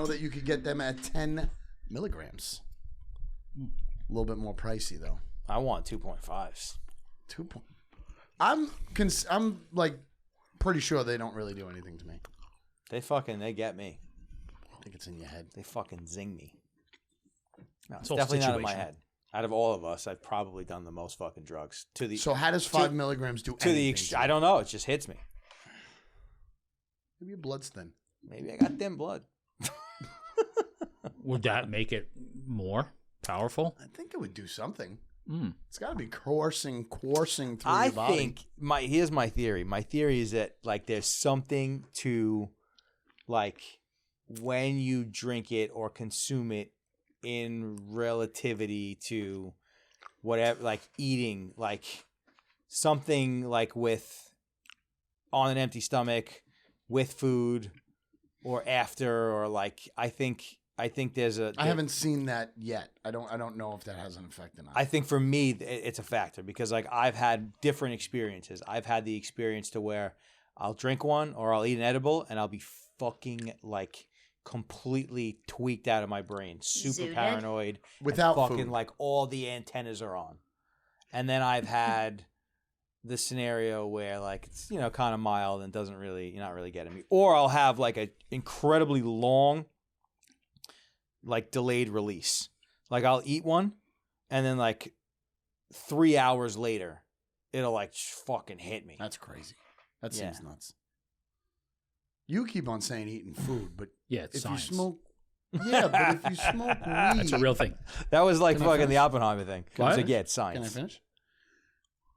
know that you could get them at 10 milligrams. A little bit more pricey though. I want 2.5s. I'm like pretty sure they don't really do anything to me. They get me. I think it's in your head. They fucking zing me. No, it's all definitely not in my situational. head. Out of all of us, I've probably done the most fucking drugs. So how does 5 milligrams do to the anything? I don't know. It just hits me. Maybe your blood's thin. Maybe I got thin blood. Would that make it more powerful? I think it would do something. It's got to be coursing through your body. I think here's my theory. My theory is that like there's something to like when you drink it or consume it in relativity to whatever, like eating, like something like with on an empty stomach with food or after, or like I think there's a. I haven't seen that yet. I don't know if that has an effect or not. I think for me it's a factor because like I've had different experiences. I've had the experience to where I'll drink one or I'll eat an edible and I'll be fucking like completely tweaked out of my brain, super Zooted? paranoid, Without and fucking food. like all the antennas are on. And then I've had the scenario where like it's kind of mild and you're not really getting me, or I'll have like a incredibly long like delayed release. Like I'll eat one and then like 3 hours later it'll like fucking hit me. That's crazy. That seems nuts. You keep on saying eating food, but Yeah, it's if science. you smoke, but if you smoke weed, That's a real thing. That was like Can I fucking finish? the Oppenheimer thing. I was What? like, yeah, it's science. Can I finish?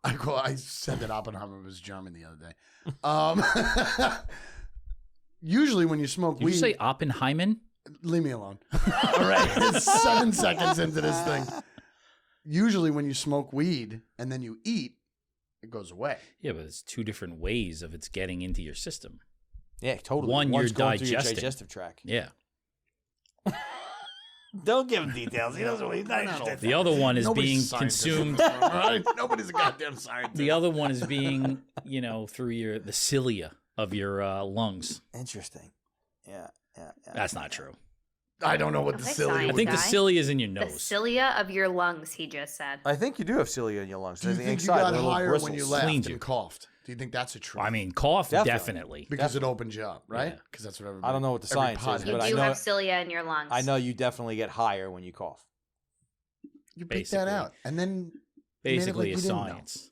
I said that Oppenheimer was German the other day. Usually when you smoke Did weed, you say Oppenheimer? leave me alone. All right, it's 7 seconds into this thing. Usually when you smoke weed and then you eat, it goes away. Yeah, but it's two different ways of it's getting into your system. Yeah, totally. One, One's you're going through your digesting. digestive tract. Yeah. Don't give him details. He doesn't. He's not interested. The other one is Nobody's being a scientist. consumed. All right? Nobody's a goddamn scientist. The other one is being, through the cilia of your lungs. Interesting. Yeah. That's not true. I don't know what the Okay, silly science I would think the guy. cilia is in your The nose. cilia of your lungs, he just said. I think you do have cilia in your lungs. Do you They're think you inside, got they're little higher when bristles. you laughed Cleaned and you. coughed? Do you think that's a truth? I mean, cough, Definitely. definitely. because it opens you up, right? Yeah. Because that's what everybody. I don't know what the every science is, pothead- You but I do know- have cilia in your lungs. I know you definitely get higher when you cough. You pick that Basically. out, and then Basically you a didn't know. science.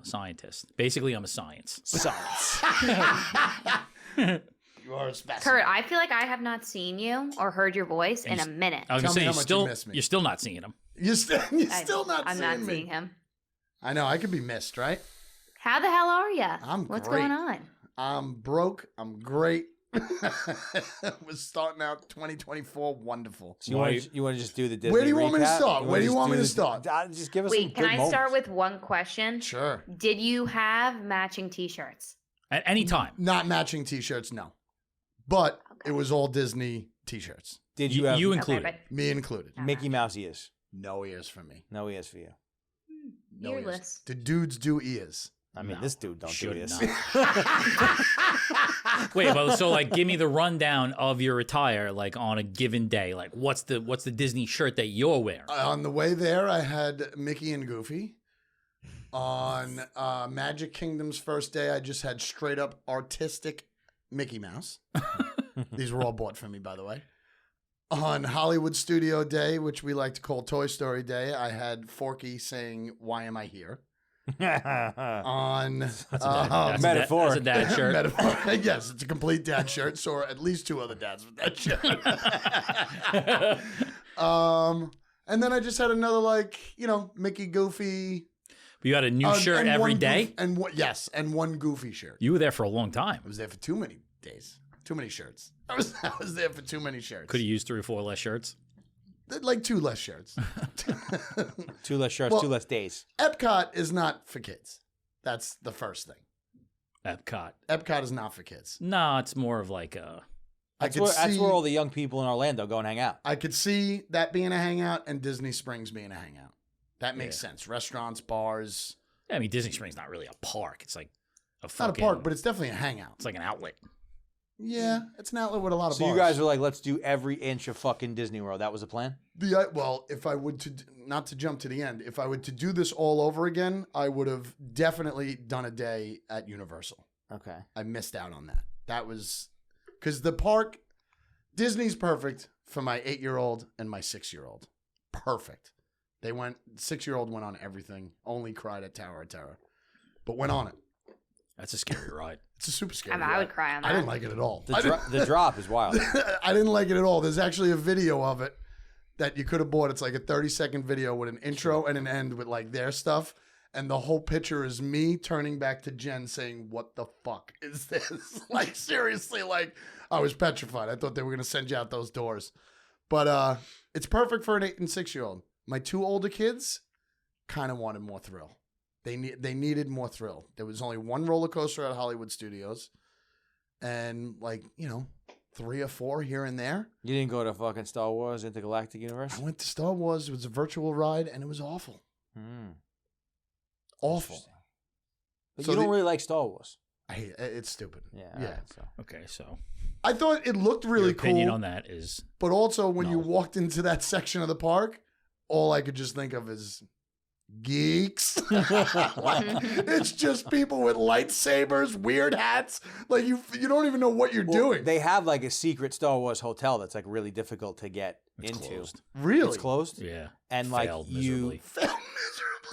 Scientist. Basically, I'm a science. Science. You are a specimen. Kurt, I feel like I have not seen you or heard your voice in a minute. I was Tell going me to say, how much you miss me. you're still not seeing him. You're still not I'm seeing not me. seeing him. I know. I could be missed, right? How the hell are you? I'm What's great. going on? I'm broke. I'm great. We're starting out 2024 wonderful. So you want to just do the Disney Where do you want me to recap? start? Where do you just want me to the- start? Just give us some Wait, can good I moments. start with one question? Sure. Did you have matching t-shirts? At any time. Not matching T-shirts, no. But it was all Disney T-shirts, Did you have You Okay, included. but me included. Mickey Mouse ears? No ears for me. No ears for you. No ears. earless. Do dudes do ears? I mean, No, this dude don't do should this. Wait, but so give me the rundown of your attire, on a given day. Like, what's the Disney shirt that you're wearing? On the way there, I had Mickey and Goofy. On Magic Kingdom's first day, I just had straight up artistic Mickey Mouse. These were all bought for me, by the way. On Hollywood Studio Day, which we like to call Toy Story Day, I had Forky saying, "Why am I here?" On Metaphor. That's a dad shirt. Metaphor. Yes, it's a complete dad shirt. So at least 2 other dads with that shirt. And then I just had another Mickey Goofy. But you had a new shirt and every one day? and one Goofy shirt. You were there for a long time. I was there for too many days, too many shirts. I was there for too many shirts. Could have used 3 or 4 less shirts. Like 2 less shirts. 2 less shirts, Well- 2 less days. Epcot is not for kids. That's the first thing. Epcot. Epcot is not for kids. No, it's more of like a... That's where all the young people in Orlando go and hang out. I could see that being a hangout and Disney Springs being a hangout. That makes sense. Restaurants, bars. I mean, Disney Springs is not really a park. It's like a It's not a fucking... park, but it's definitely a hangout. It's like an outlet. Yeah, it's an outlet with a lot of So bars. you guys were like, let's do every inch of fucking Disney World. That was the plan? Well, if I would to not to jump to the end, if I would to do this all over again, I would have definitely done a day at Universal. Okay. I missed out on that. That was because the park, Disney's perfect for my 8-year-old and my 6-year-old. Perfect. 6-year-old went on everything. Only cried at Tower of Terror, but went on it. That's a scary ride. It's a super scary. I would cry on that. I didn't like it at all. The drop is wild. I didn't like it at all. There's actually a video of it that you could have bought. It's like a 30-second video with an intro and an end with like their stuff. And the whole picture is me turning back to Jen saying, "What the fuck is this?" Like, seriously, like, I was petrified. I thought they were going to send you out those doors. But it's perfect for an 8 and 6-year-old. My 2 older kids kind of wanted more thrill. They needed more thrill. There was only one roller coaster at Hollywood Studios. And, like, 3 or 4 here and there. You didn't go to fucking Star Wars Intergalactic Universe? I went to Star Wars. It was a virtual ride, and it was awful. Awful. But So you don't really like Star Wars. I hate it. It's stupid. Yeah. Yeah. Right, so. Okay, so I thought it looked really your opinion cool. on that is But also, when you No. walked into that section of the park, all I could just think of is geeks. It's just people with lightsabers, weird hats. Like you don't even know what you're doing. They have like a secret Star Wars hotel that's like really difficult to get it's into. closed. Really? It's closed? Yeah, And like failed you miserably.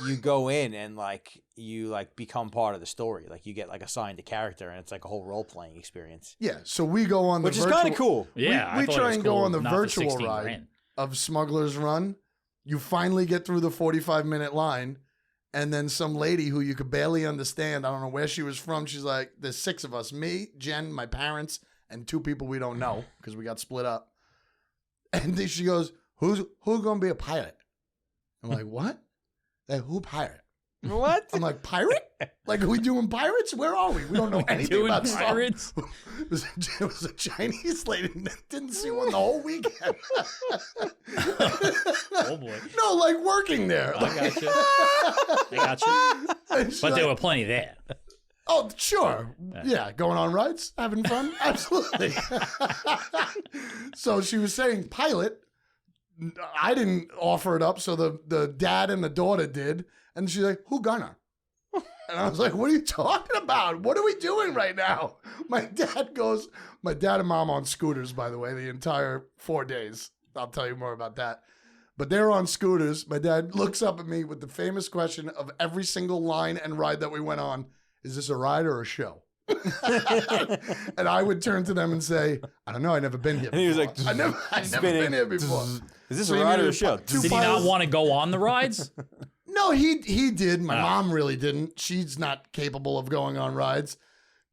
you go in and like you like become part of the story. Like you get like assigned a character and it's like a whole role playing experience. Yeah. So we go on the Which is virtual, kind of cool. Yeah, I we thought it try was and go cool, on the not for virtual 16 ride grand. of Smuggler's Run. You finally get through the 45-minute line, and then some lady who you could barely understand, I don't know where she was from, she's like, there's 6 of us, me, Jen, my parents, and 2 people we don't know because we got split up. And then she goes, who's going to be a pirate? I'm like, what? Like, who pirate? What? I'm like, pirate? Like, are we doing pirates? Where are we? We don't know anything Doing about Star pirates? It was a Chinese lady that didn't see one the whole weekend. Oh boy, No, like working there. I got you. I got you. And she's But there like, were plenty there. oh, sure. Yeah, going on rides, having fun? Absolutely. So she was saying pilot. I didn't offer it up, so the dad and the daughter did. And she's like, who gonna? And I was like, what are you talking about? What are we doing right now? My dad and mom on scooters, by the way, the entire 4 days. I'll tell you more about that. But they're on scooters. My dad looks up at me with the famous question of every single line and ride that we went on. Is this a ride or a show? And I would turn to them and say, I don't know. I've never been here before. And he was like, I've never spinning. been here before. Is this So a you ride or needed a show? 2 Did he not pilots. want to go on the rides? No, he did. My mom really didn't. She's not capable of going on rides.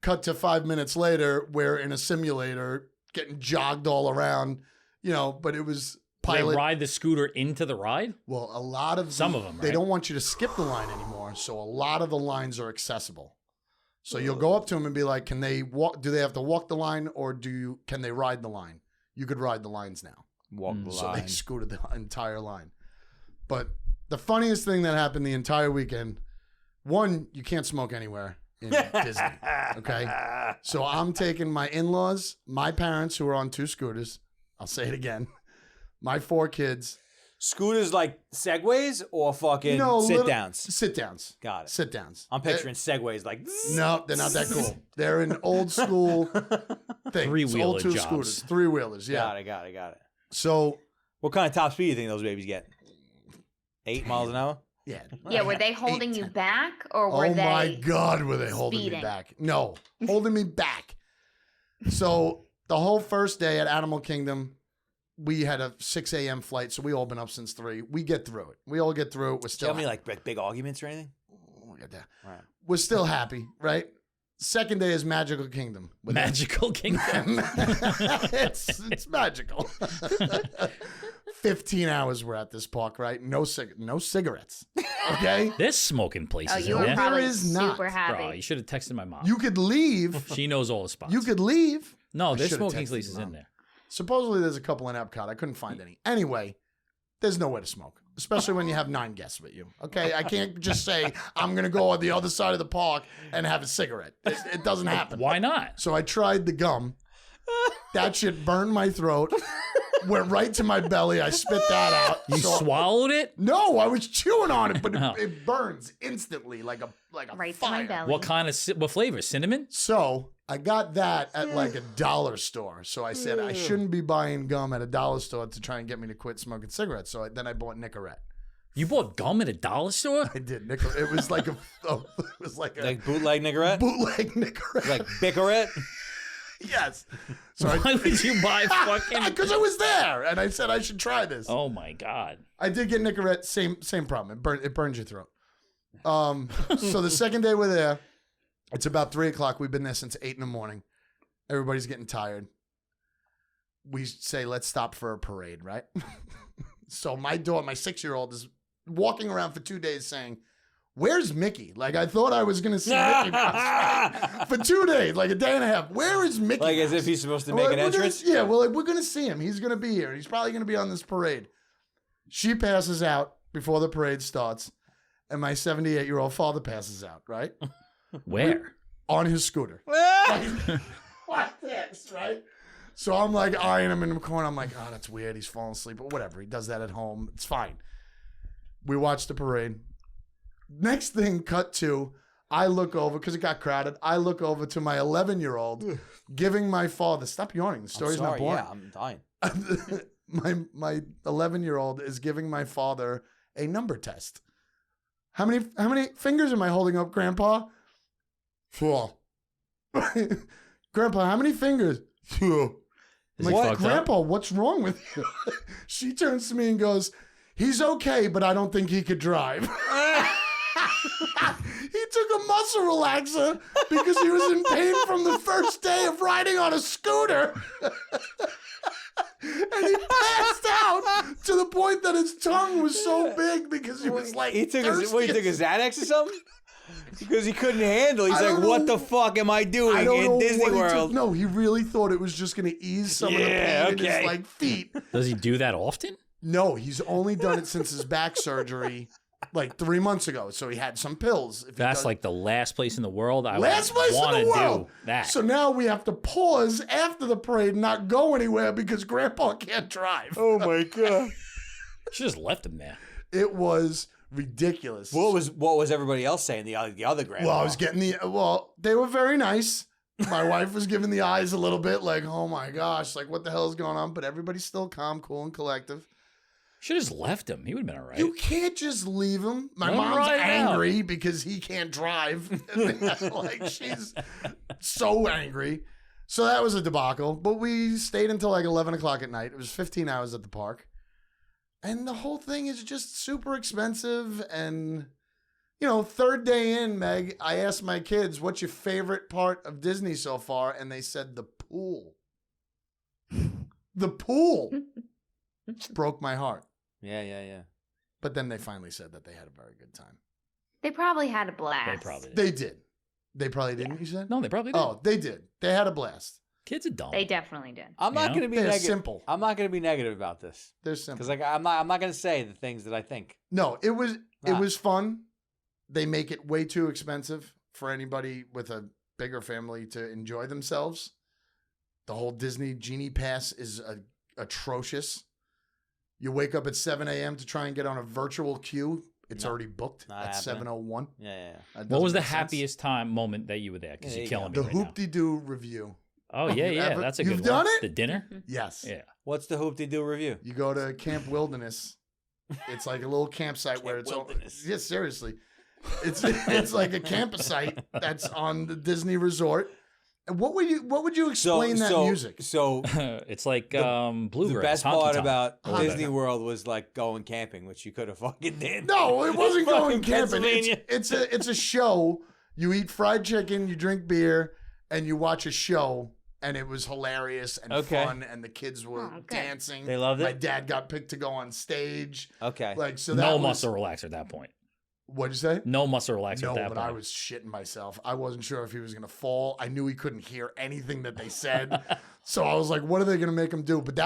Cut to 5 minutes later, we're in a simulator getting jogged all around, but it was They pilot. ride the scooter into the ride? Well, a lot of Some of them, they right? don't want you to skip the line anymore, so a lot of the lines are accessible. So you'll go up to them and be like, "Can they walk? Do they have to walk the line, or can they ride the line?" You could ride the lines now. Walk the So line. they scooted the entire line. But the funniest thing that happened the entire weekend, one, you can't smoke anywhere in Disney. Okay. So I'm taking my in-laws, my parents who are on 2 scooters. I'll say it again. My 4 kids. Scooters like Segways or fucking sit downs? Sit downs. Got it. Sit downs. I'm picturing Segways like. No, they're not that cool. They're an old school thing. Three-wheeler Old 2 jobs. scooters. 3-wheelers, yeah. Got it. So, What kind of top speed do you think those babies get? 8 miles an hour? yeah. Yeah, were they holding 8, you 10. back or were Oh they? my God, were they holding me speeding? back? No, holding me back. So the whole first day at Animal Kingdom, we had a 6 a.m. flight, so we all been up since 3. We get through it. We all get through it. We're Do you still have any like big arguments or anything? Right. We're still happy, right? Second day is Magical Kingdom. With Magical Kingdom. it's magical. 15 hours we're at this park, right? No cigarettes. Okay? There's smoking places Oh, you in were there. probably There is not. super happy. Bro, you should have texted my mom. You could leave. She knows all the spots. You could leave. No, I there's should've smoking texted places Mom. in there. Supposedly there's a couple in Epcot. I couldn't find any. Anyway, there's nowhere to smoke, especially when you have 9 guests with you. Okay? I can't just say, I'm going to go on the other side of the park and have a cigarette. It doesn't happen. Why not? So I tried the gum, That shit burned my throat. Went right to my belly. I spit that out. You swallowed it? No, I was chewing on it, but it burns instantly like a Right to fire. my belly. What flavor? Cinnamon? So I got that at like a dollar store. So I said I shouldn't be buying gum at a dollar store to try and get me to quit smoking cigarettes. So then I bought Nicorette. You bought gum at a dollar store? I did. It was like a Like bootleg Nicorette? bootleg Nicorette. Like Bicorette? Yes. So Why would you buy fucking? because I was there and I said I should try this. Oh my god! I did get Nicorette. Same problem. It burns your throat. So the second day we're there, it's about 3:00. We've been there since 8 a.m. Everybody's getting tired. We say let's stop for a parade, right? So my 6-year-old is walking around for 2 days saying, "Where's Mickey?" Like I thought I was gonna see Mickey Mouse, right? For 2 days, like a day and a half. Where is Mickey? Like Mouse? as if he's supposed to make an entrance? We're gonna see him. He's gonna be here. He's probably gonna be on this parade. She passes out before the parade starts, and my 78-year-old father passes out, right? Where? On his scooter. Like this, right? So I'm like eyeing him in the corner. I'm like, oh, that's weird. He's falling asleep, but whatever. He does that at home. It's fine. We watch the parade. Next thing, cut to, I look over, because it got crowded, I look over to my 11-year-old giving my father, stop yawning, the story's not boring. Yeah, I'm dying. my 11-year-old is giving my father a number test. How many fingers am I holding up, Grandpa? 4. Grandpa, how many fingers? 2. I'm like, Grandpa, what's wrong with you? She turns to me and goes, he's okay, but I don't think he could drive. He took a muscle relaxer because he was in pain from the first day of riding on a scooter. And he passed out to the point that his tongue was so big because he was like he took a Xanax or something? Because he couldn't handle. He's like, what the fuck am I doing in Disney World? No, he really thought it was just going to ease some of the pain in his like feet. Does he do that often? No, he's only done it since his back surgery like 3 months ago. So he had some pills. That's like the last place in the world I last place want in to the world. do that. So now we have to pause after the parade and not go anywhere because Grandpa can't drive. Oh my God. She just left him there. It was ridiculous. What was everybody else saying? The other grandpa. Well, I was getting they were very nice. My wife was giving the eyes a little bit like, oh my gosh, like what the hell is going on? But everybody's still calm, cool, and collective. Should have just left him. He would have been all right. You can't just leave him. My Let him mom's ride angry because he can't drive. Like she's so angry. So that was a debacle. But we stayed until like 11 o'clock at night. It was 15 hours at the park. And the whole thing is just super expensive. And, third day in, Meg, I asked my kids, what's your favorite part of Disney so far? And they said the pool. The pool. Broke my heart. Yeah. But then they finally said that they had a very good time. They probably had a blast. They probably did. They did. They probably didn't, you said? No, they probably did. Oh, they did. They had a blast. Kids are dumb. They definitely did. I'm not going to be They're negative. simple. I'm not going to be negative about this They're simple. because I'm not going to say the things that I think. No, it was fun. They make it way too expensive for anybody with a bigger family to enjoy themselves. The whole Disney Genie Pass is atrocious. You wake up at 7 a.m. to try and get on a virtual queue. It's already booked at 7:01. Yeah. What was the happiest moment that you were there? Because you're killing me The right now. Hoop-de-doo review. Oh, yeah. That's a good one. You've done it? The dinner? Yes. Yeah. What's the hoop-de-doo review? You go to Camp Wilderness. It's like a little campsite where it's all. Yeah, seriously. It's like a campsite that's on the Disney resort. And what would you explain that music? So It's like bluegrass. the best honky part tonk. about Honky Disney tonk. World was like going camping, which you could have fucking did. No, it wasn't going Fucking camping. Pennsylvania. It's a show. You eat fried chicken, you drink beer, and you watch a show. And it was hilarious and fun, and the kids were dancing. They loved it? My dad got picked to go on stage. Okay. Like so, No muscle relaxer at that point. What'd you say? No muscle relaxer No, at that but point. I was shitting myself. I wasn't sure if he was going to fall. I knew he couldn't hear anything that they said. So I was like, what are they going to make him do? But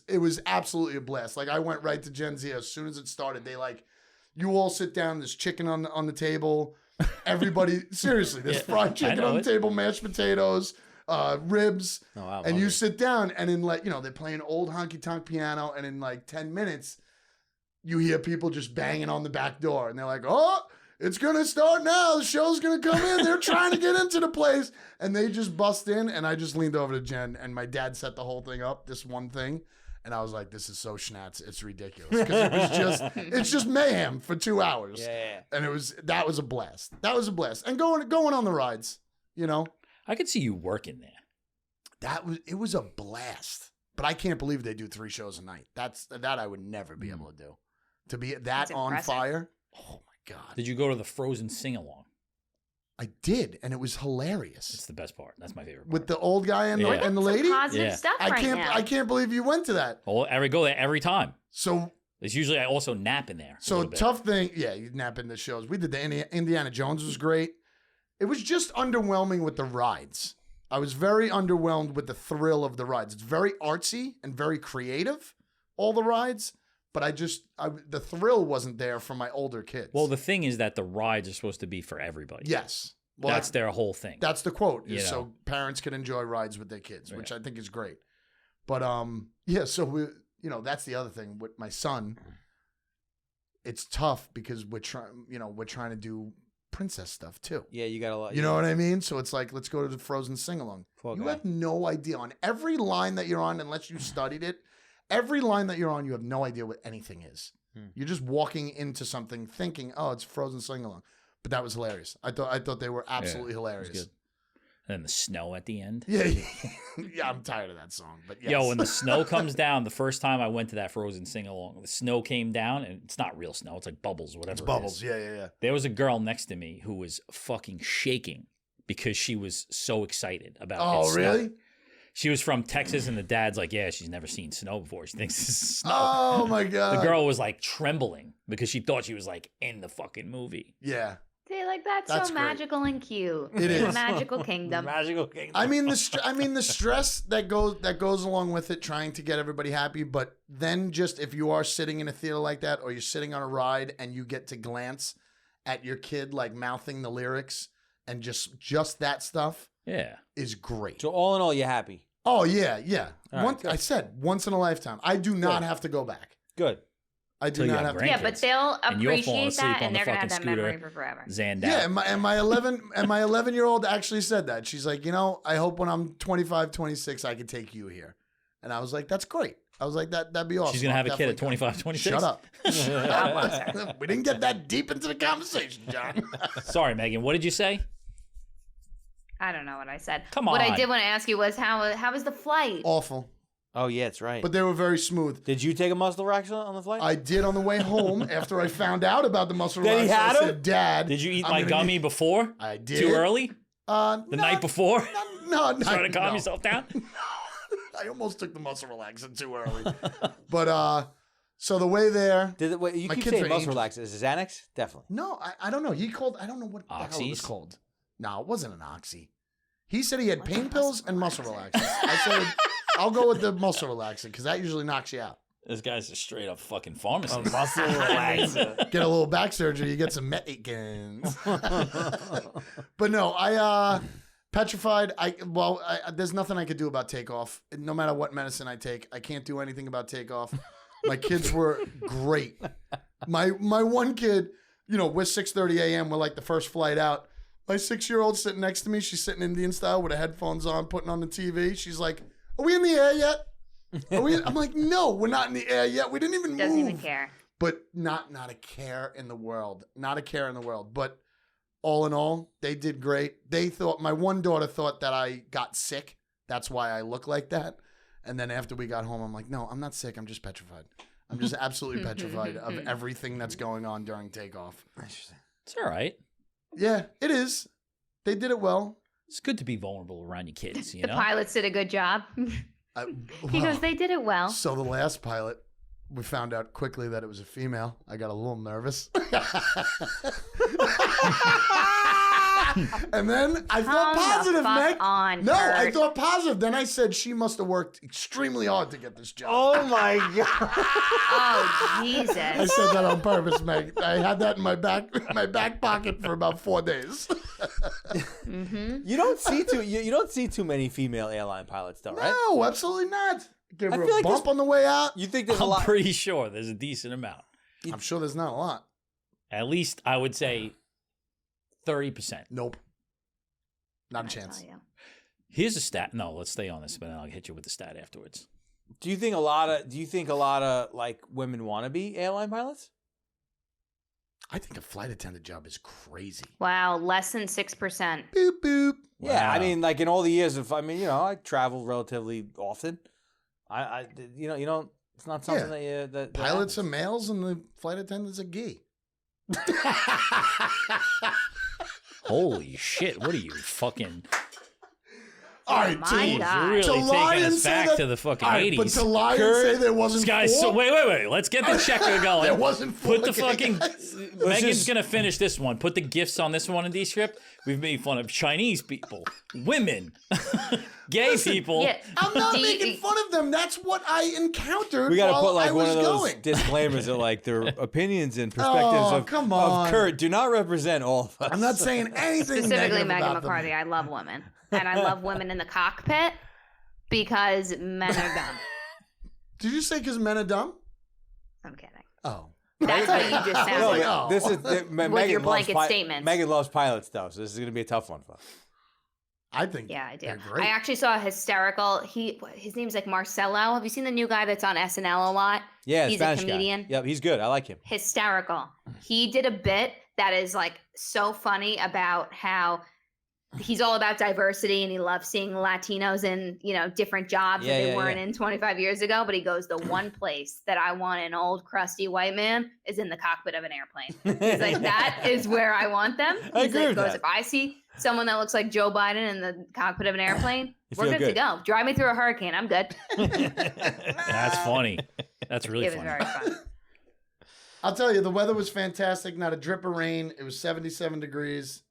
it was absolutely a blast. Like I went right to Gen Z as soon as it started. They you all sit down, there's chicken on the table. Everybody, seriously, there's fried chicken on the table, mashed potatoes, ribs. Oh, wow, And you hungry. sit down, and in like, they're playing old honky tonk piano, and in like 10 minutes, you hear people just banging on the back door, and they're like, "Oh, it's gonna start now. The show's gonna come in. They're trying to get into the place," and they just bust in, and I just leaned over to Jen, and my dad set the whole thing up, this one thing, and I was like, "This is so schnatz, it's ridiculous," because it's just mayhem for 2 hours, Yeah. and that was a blast. That was a blast, and going on the rides, I could see you working there. it was a blast. But I can't believe they do 3 shows a night. That I would never be able to do. To be that That's on impressive. fire. Oh my God. Did you go to the Frozen sing along? I did, and it was hilarious. It's the best part. That's my favorite part. With the old guy and Yeah. the Some lady. positive Yeah. stuff I right can't now. I can't believe you went to that. Well, I go there every time. So There's usually I also nap in there. a so little bit. tough thing. Yeah, you nap in the shows. We did the Indiana Jones was great. It was just underwhelming with the rides. I was very underwhelmed with the thrill of the rides. It's very artsy and very creative, all the rides. But the thrill wasn't there for my older kids. Well, the thing is that the rides are supposed to be for everybody. yes. Well, That's their whole thing. That's the quote. Is You know. so parents can enjoy rides with their kids, which Right. I think is great. But yeah, so that's the other thing with my son. It's tough because we're trying to do princess stuff too. Yeah, you got a lot. You know what I mean? So it's like, let's go to the Frozen sing along. Poor You guy. have no idea on every line that you're on, unless you studied it. Every line that you're on, you have no idea what anything is. You're just walking into something thinking, "Oh, it's Frozen sing along." But that was hilarious. I thought they were absolutely It was hilarious. good. And then the snow at the end. Yeah, yeah, I'm tired of that song, but yes. Yo, when the snow comes down, the first time I went to that Frozen sing along, the snow came down, and it's not real snow; it's like bubbles, or whatever. it's it bubbles, is. yeah. There was a girl next to me who was fucking shaking because she was so excited about. Oh, it snowing. really? She was from Texas, and the dad's like, "Yeah, she's never seen snow before. She thinks this is snow." Oh my god. The girl was like trembling because she thought she was like in the fucking movie. Yeah. See, like that's That's so great. magical and cute. It The is. magical kingdom. Magical kingdom. I mean the stress that goes along with it, trying to get everybody happy. But then, just if you are sitting in a theater like that, or you're sitting on a ride and you get to glance at your kid like mouthing the lyrics, and just that stuff Yeah. is great. So all in all, you're happy. Oh yeah. All right, good. I said once in a lifetime. I do not Good. have to go back. Good. I do Till you not have have to. grandkids. Yeah, but they'll And you're falling appreciate asleep that, on and the they're gonna have fucking that memory scooter. for forever. Zanned Yeah, out. and my 11-year-old actually said that. She's like, I hope when I'm 25, 26, I can take you here. And I was like, that's great. I was like, that'd be awesome. She's gonna have I'll a kid at definitely 25, come. 26. Shut up. God bless her. We didn't get that deep into the conversation, John. Sorry, Megan. What did you say? I don't know what I said. Come What I on. did want to ask you was how was the flight? Awful. Oh yeah, that's right. But they were very smooth. Did you take a muscle relaxer on the flight? I did on the way home after I found out about the muscle That he relaxer. had I 'em? said, Dad. Did you eat I'm my gonna gummy need-" before? I did. Too early? The The night before? No, Trying to calm no. yourself down? I almost took the muscle relaxer too early. But so the way there. Wait, you My keep kids saying are muscle angels. relaxer. Is it Xanax? Definitely. No, I don't know. He called. I don't know what the hell it was Oxys? called. No, it wasn't an oxy. He said he had pain pills and muscle relaxers. I said, I'll go with the muscle relaxer because that usually knocks you out. This guy's a straight up fucking pharmacist. muscle relaxer. Get a little back surgery, you get some Meticans. But no, I petrified. There's nothing I could do about takeoff. No matter what medicine I take, I can't do anything about takeoff. My kids were great. My one kid, we're 6:30 a.m. We're like the first flight out. My 6-year-old sitting next to me. She's sitting Indian style with her headphones on, putting on the TV. She's like, "Are we in the air yet?" I'm like, "No, we're not in the air yet. We didn't even Doesn't move." even care. But not a care in the world. Not a care in the world. But all in all, they did great. My one daughter thought that I got sick. That's why I look like that. And then after we got home, I'm like, no, I'm not sick. I'm just petrified. I'm just absolutely petrified of everything that's going on during takeoff. It's all right. Yeah, it is. They did it well. It's good to be vulnerable around your kids, you The know? pilots did a good job. He goes, they did it well. So the last pilot, we found out quickly that it was a female. I got a little nervous. And then I thought Come the positive, fuck Meg. on, No, I Kurt. thought positive. Then I said she must have worked extremely hard to get this job. Oh my god. Oh I Jesus! said that on purpose, Meg. I had that in my back pocket for about 4 days. You don't see too many female airline pilots though, right? No, absolutely not. Give her feel a like bump this- on the way out. You think there's a I'm lot? pretty sure there's a decent amount. I'm sure there's not a lot. At least I would say 30%. Nope. Not a I chance. tell you. Here's a stat. No, let's stay on this, but then I'll hit you with the stat afterwards. Do you think a lot of like women want to be airline pilots? I think a flight attendant job is crazy. Wow, less than 6%. Boop, boop. Yeah, I Wow. mean, like in all the years of, I travel relatively often. You don't. It's not something that Pilots are happens. males and the flight attendants are gay. Holy shit! What are you fucking? All right, my to, God. Really to lie taking and us say back that, to the fucking all right, but 80s. to lie Kurt, and say there wasn't Guys, four, so wait. Let's get the checker going. there wasn't four Put the gay fucking. guys. Megan's just- gonna finish this one. Put the gifts on this one in Descript. We've made fun of Chinese people, women, gay people. Yeah. I'm not Do you- making fun of them. That's what I encountered We got to while put like I one was of those going. disclaimers that like their opinions and perspectives Oh, of, come of on. Kurt do not represent all of us. I'm not saying anything Specifically, negative Megan about McCarthy. them. I love women, and I love women in the cockpit because men are dumb. Did you say because men are dumb? I'm kidding. Oh. That's what you just No, sounded like. Oh. this is Megan your loves blanket statements. Megan loves pilots though, so this is going to be a tough one for us. I think Yeah, I do. they're great. I actually saw a hysterical. His name's like Marcelo. Have you seen the new guy that's on SNL a lot? Yeah, the He's Spanish a comedian. guy. Yep, he's good. I like him. Hysterical. He did a bit that is like so funny about how he's all about diversity and he loves seeing Latinos in, different jobs Yeah, that they yeah, weren't yeah. in 25 years ago. But he goes, the one place that I want an old crusty white man is in the cockpit of an airplane. He's like, that is where I want them. I He's agree like, with goes, that. if I see someone that looks like Joe Biden in the cockpit of an airplane, You we're feel good to good. go. Drive me through a hurricane. I'm good. That's funny. That's really It was funny. very fun. I'll tell you, the weather was fantastic. Not a drip of rain. It was 77 degrees.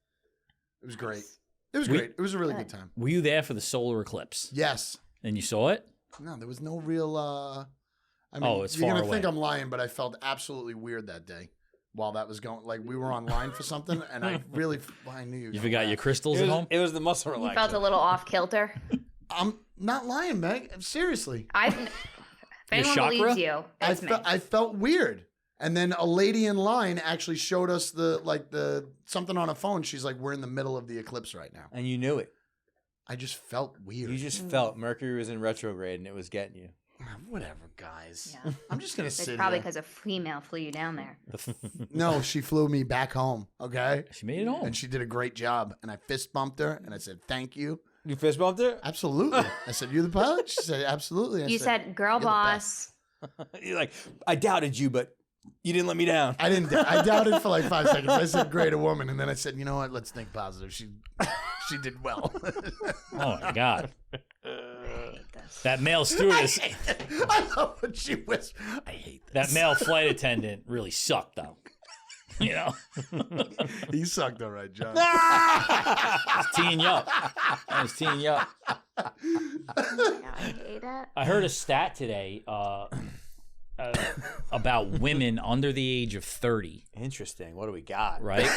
It was great. It was We- great. It was a really good time. Were you there for the solar eclipse? Yes. And you saw it? No, there was no real. I mean, Oh, it's you're far gonna think away. I'm lying, but I felt absolutely weird that day while that was going. Like we were online for something, and I really, I knew you. You were forgot gonna your laugh. crystals at home? It was the muscle You relaxer. felt a little off kilter. I'm not lying, Meg. Seriously, If anyone chakra? believes you, it's me. I felt weird. And then a lady in line actually showed us the something on a phone. She's like, "We're in the middle of the eclipse right now." And you knew it. I just felt weird. You just felt Mercury was in retrograde and it was getting you. Whatever, guys. Yeah. I'm just gonna It's sit probably here. because a female flew you down there. No, she flew me back home. Okay, She made it home. and she did a great job. And I fist bumped her, and I said, "Thank you." You fist bumped her? Absolutely. I said, "You're the pilot." She said, "Absolutely." I You said, "Girl "You're the boss." You're like, I doubted you, but you didn't let me down. I didn't. I doubted for like 5 seconds. I said, "Great, a woman," and then I said, "You know what? Let's think positive." She did well. Oh my god. I hate this. That male stewardess, I love what she whispered. I hate this. that male flight attendant really sucked though. You know? He sucked all right, John. I was teeing you up. I was teeing you up. I hate it. I heard a stat today about women under the age of 30, Interesting. What do we got? right?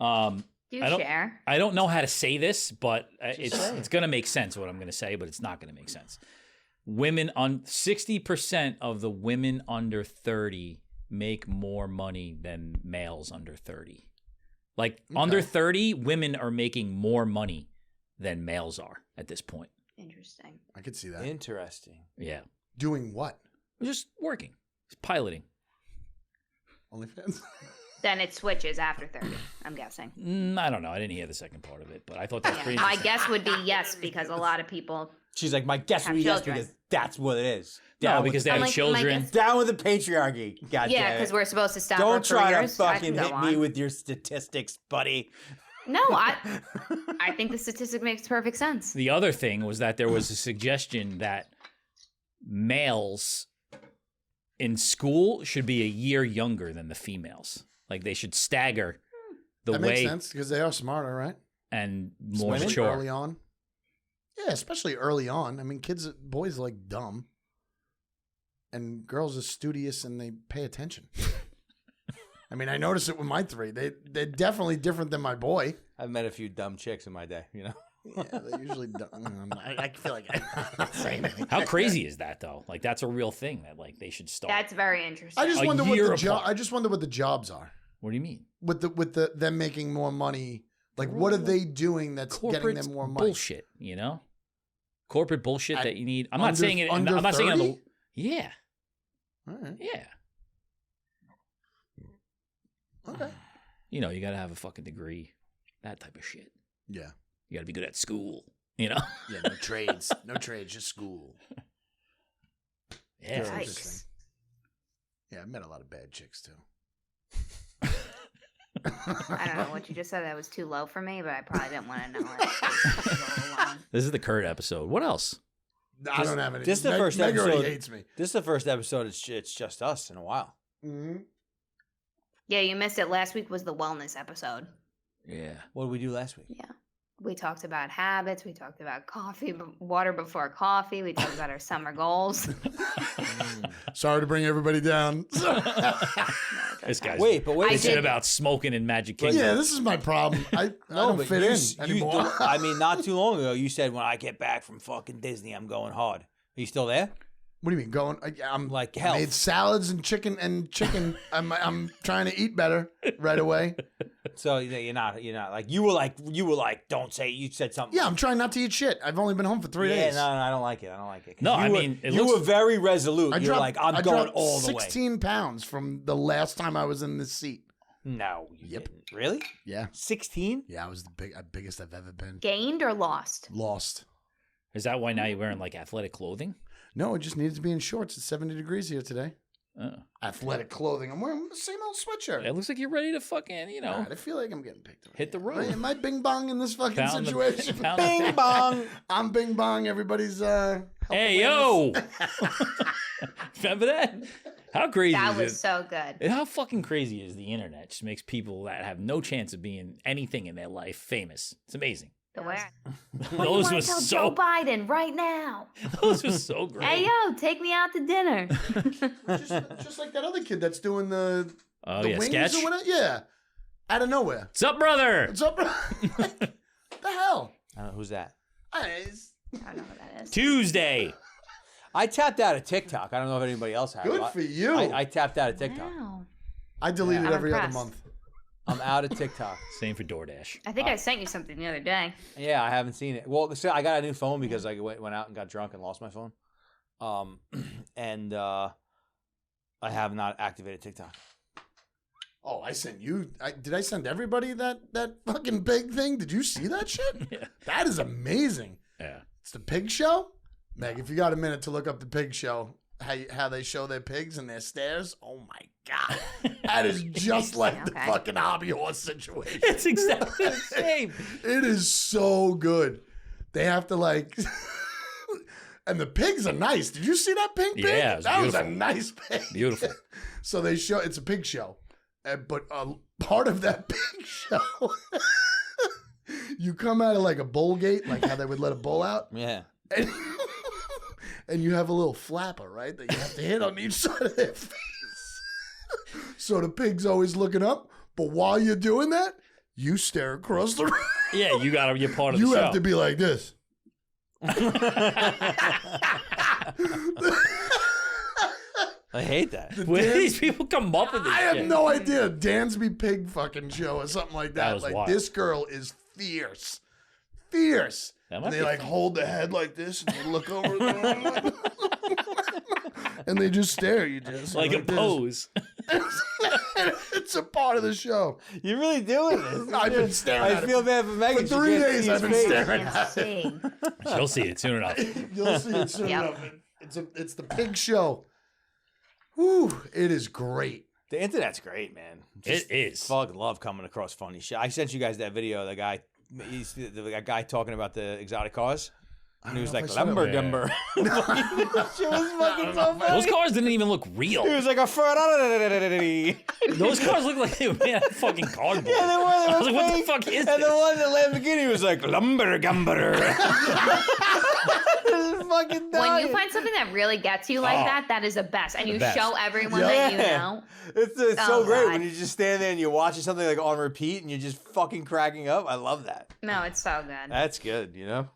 Do you I don't- share? I don't know how to say this, but it's going to make sense what I'm going to say, but it's not going to make sense. 60% of the women under 30 make more money than males under 30. Like under 30, women are making more money than males are at this point. Interesting. I could see that. Interesting. Yeah. Doing what? Just working. Just piloting. OnlyFans? Then it switches after 30, I'm guessing. I don't know. I didn't hear the second part of it, but I thought that was pretty My interesting. guess would be yes, because a lot of people. She's like, my guess Have would be yes children. because that's what it is. No, Down because with, they I'm have like, my children. guess- down with the patriarchy. God Yeah, damn it. because we're supposed to stop Don't our try to careers. I fucking can hit go me on. with your statistics, buddy. No, I think the statistic makes perfect sense. The other thing was that there was a suggestion that males in school should be a year younger than the females. Like they should stagger the That way makes sense because they are smarter, right? and more Especially mature. early on. Yeah, especially early on. I mean, boys are like dumb, and girls are studious and they pay attention. I mean, I notice it with my 3. They're definitely different than my boy. I've met a few dumb chicks in my day, you know. Yeah, they're usually dumb. I feel like I'm not saying anything. How crazy is that though? Like that's a real thing that like they should start. That's very interesting. I just A wonder what year the apart. I just wonder what the jobs are What do you mean? with them making more money. Like, what are they doing that's getting Corporate them more money? bullshit, you know? Corporate bullshit At that you need. I'm not saying it. I'm under not saying it. 30? Yeah, All right. yeah. Okay. You know, you got to have a fucking degree, that type of shit. Yeah. You got to be good at school, you know? Yeah. No trades. No trades. Just school. Yeah. That's Yikes. interesting. Yeah, I met a lot of bad chicks too. I don't know what you just said. That was too low for me, but I probably didn't want to know it. Just roll along. This is the Kurt episode. What else? I don't have any. This is the first Meg already episode. hates me. This is the first episode. It's just us in a while. Mm-hmm. Yeah, you missed it. Last week was the wellness episode. Yeah. What did we do last week? Yeah. We talked about habits. We talked about coffee, water before coffee. We talked about our summer goals. Sorry to bring everybody down. This guy's Wait, but wait a I bitching did- second. about smoking in Magic But- Kingdom. Yeah, this is my problem. I don't but fit you in s- you anymore. do- I mean, not too long ago, you said when I get back from fucking Disney, I'm going hard. Are you still there? What do you mean going? I'm Like I health. made salads and chicken. I'm trying to eat better right away. So you're not like you were like don't say you said something. Yeah, I'm trying not to eat shit. I've only been home for 3 Yeah, days. no, I don't like it. I don't like it. 'Cause No, you I were- mean, it you looks- were very resolute. I You're dropped, like, I'm I going dropped all the way. 16 pounds from the last time I was in this seat. No, you Yep. didn't. Really? Yeah, 16? yeah, I was the biggest I've ever been. Gained or lost? Lost. Is that why now you're wearing like athletic clothing? No, it just needed to be in shorts. It's 70 degrees here today. Oh. Athletic clothing. I'm wearing the same old sweatshirt. It looks like you're ready to fucking, you know, God, I feel like I'm getting picked on. hit the Am road. I bing bong in this fucking Pound the- situation? pound the- Bing bong. I'm bing bong. Everybody's health Hey, awareness. yo! Remember that? How crazy That is was it? so good. How fucking crazy is the internet? Just makes people that have no chance of being anything in their life famous. It's amazing. The way. Those I were tell so. Joe Biden right now. Those were so great. Hey yo, take me out to dinner. just like that other kid that's doing the Oh the yeah, wings sketch. or whatever. Yeah, out of nowhere. What's up, brother? What's up, bro? The hell? I don't know who's that. I don't know what that is. Tuesday. I tapped out of TikTok. I don't know if anybody else has. Good for you. I tapped out of TikTok. Wow. I delete it I'm every other impressed. month. I'm out of TikTok. Same for DoorDash. I think I sent you something the other day. Yeah, I haven't seen it. Well, so I got a new phone because I went out and got drunk and lost my phone. And I have not activated TikTok. Oh, I sent you. Did I send everybody that fucking pig thing? Did you see that shit? Yeah. That is amazing. Yeah. It's the pig show. Meg, if you got a minute to look up the pig show, how they show their pigs and their stairs. Oh my god, that is just like the Okay. fucking hobby horse situation. It's exactly the same. It is so good. They have to like, and the pigs are nice. Did you see that pink pig? Yeah, it was that was a beautiful. nice pig. Beautiful. So they show it's a pig show, but part of that pig show, you come out of like a bull gate, like how they would let a bull out, Yeah. and, and you have a little flapper, right, that you have to hit on each side of their face. So the pig's always looking up, but while you're doing that, you stare across the room. Yeah, you're part of You the show. have to be like this. I hate that. Where Dan- these people come up with this I have shit? no idea. Dansby Pig fucking show or something like that. That was Like wild. this girl is fierce. Fierce. That might And they be like fun. hold the head like this and they look over and they just stare at you just like a this. pose. It's a part of the show. You're really doing this. I've been staring I at feel it. bad for Megan. For 3 days I've been staring Can't at it. see. She'll see it soon enough. You'll see it soon Yep. enough. It's the pig show. Whew, it is great. The internet's great, man. It is. Fucking love coming across funny shit. I sent you guys that video. The guy, he's the guy talking about the exotic cars. And he was know if like, I saw that lumber one. gumber. That shit was fucking so funny. Those cars didn't even look real. He was like a Ferrari. Those cars looked like they were made out of fucking cardboard. Yeah, they were. I was like, what the fuck is And this? the one that Lamborghini was like, lumber gumber. Fucking When you find something that really gets you like that is the best. And you best. show everyone Yeah. that you know. It's Oh, so great God. when you just stand there and you're watching something like on repeat and you're just fucking cracking up. I love that. No, it's so good. That's good, you know?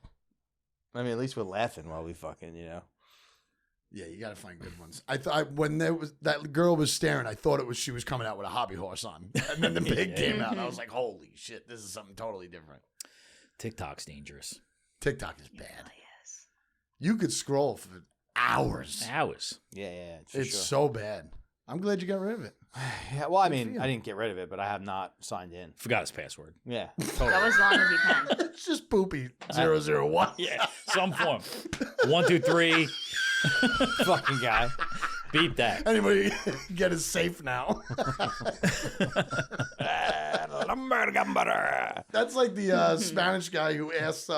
I mean, at least we're laughing while we fucking, you know? Yeah, you got to find good ones. I thought when there was that girl was staring, I thought she was coming out with a hobby horse on, and then the pig came out. And I was like, "Holy shit, this is something totally different." TikTok's dangerous. TikTok is bad. Really is. You could scroll for hours. Hours. Yeah, for It's sure. so bad. I'm glad you got rid of it. Yeah, well, I for mean, you. I didn't get rid of it, but I have not signed in. Forgot his password. Yeah, Go totally. as long as you can. It's just poopy 001. Yeah, some form. 1, 2, 3. Fucking guy. Beat that. Anybody get his safe now? Lumber gumber. That's like the Spanish guy who asked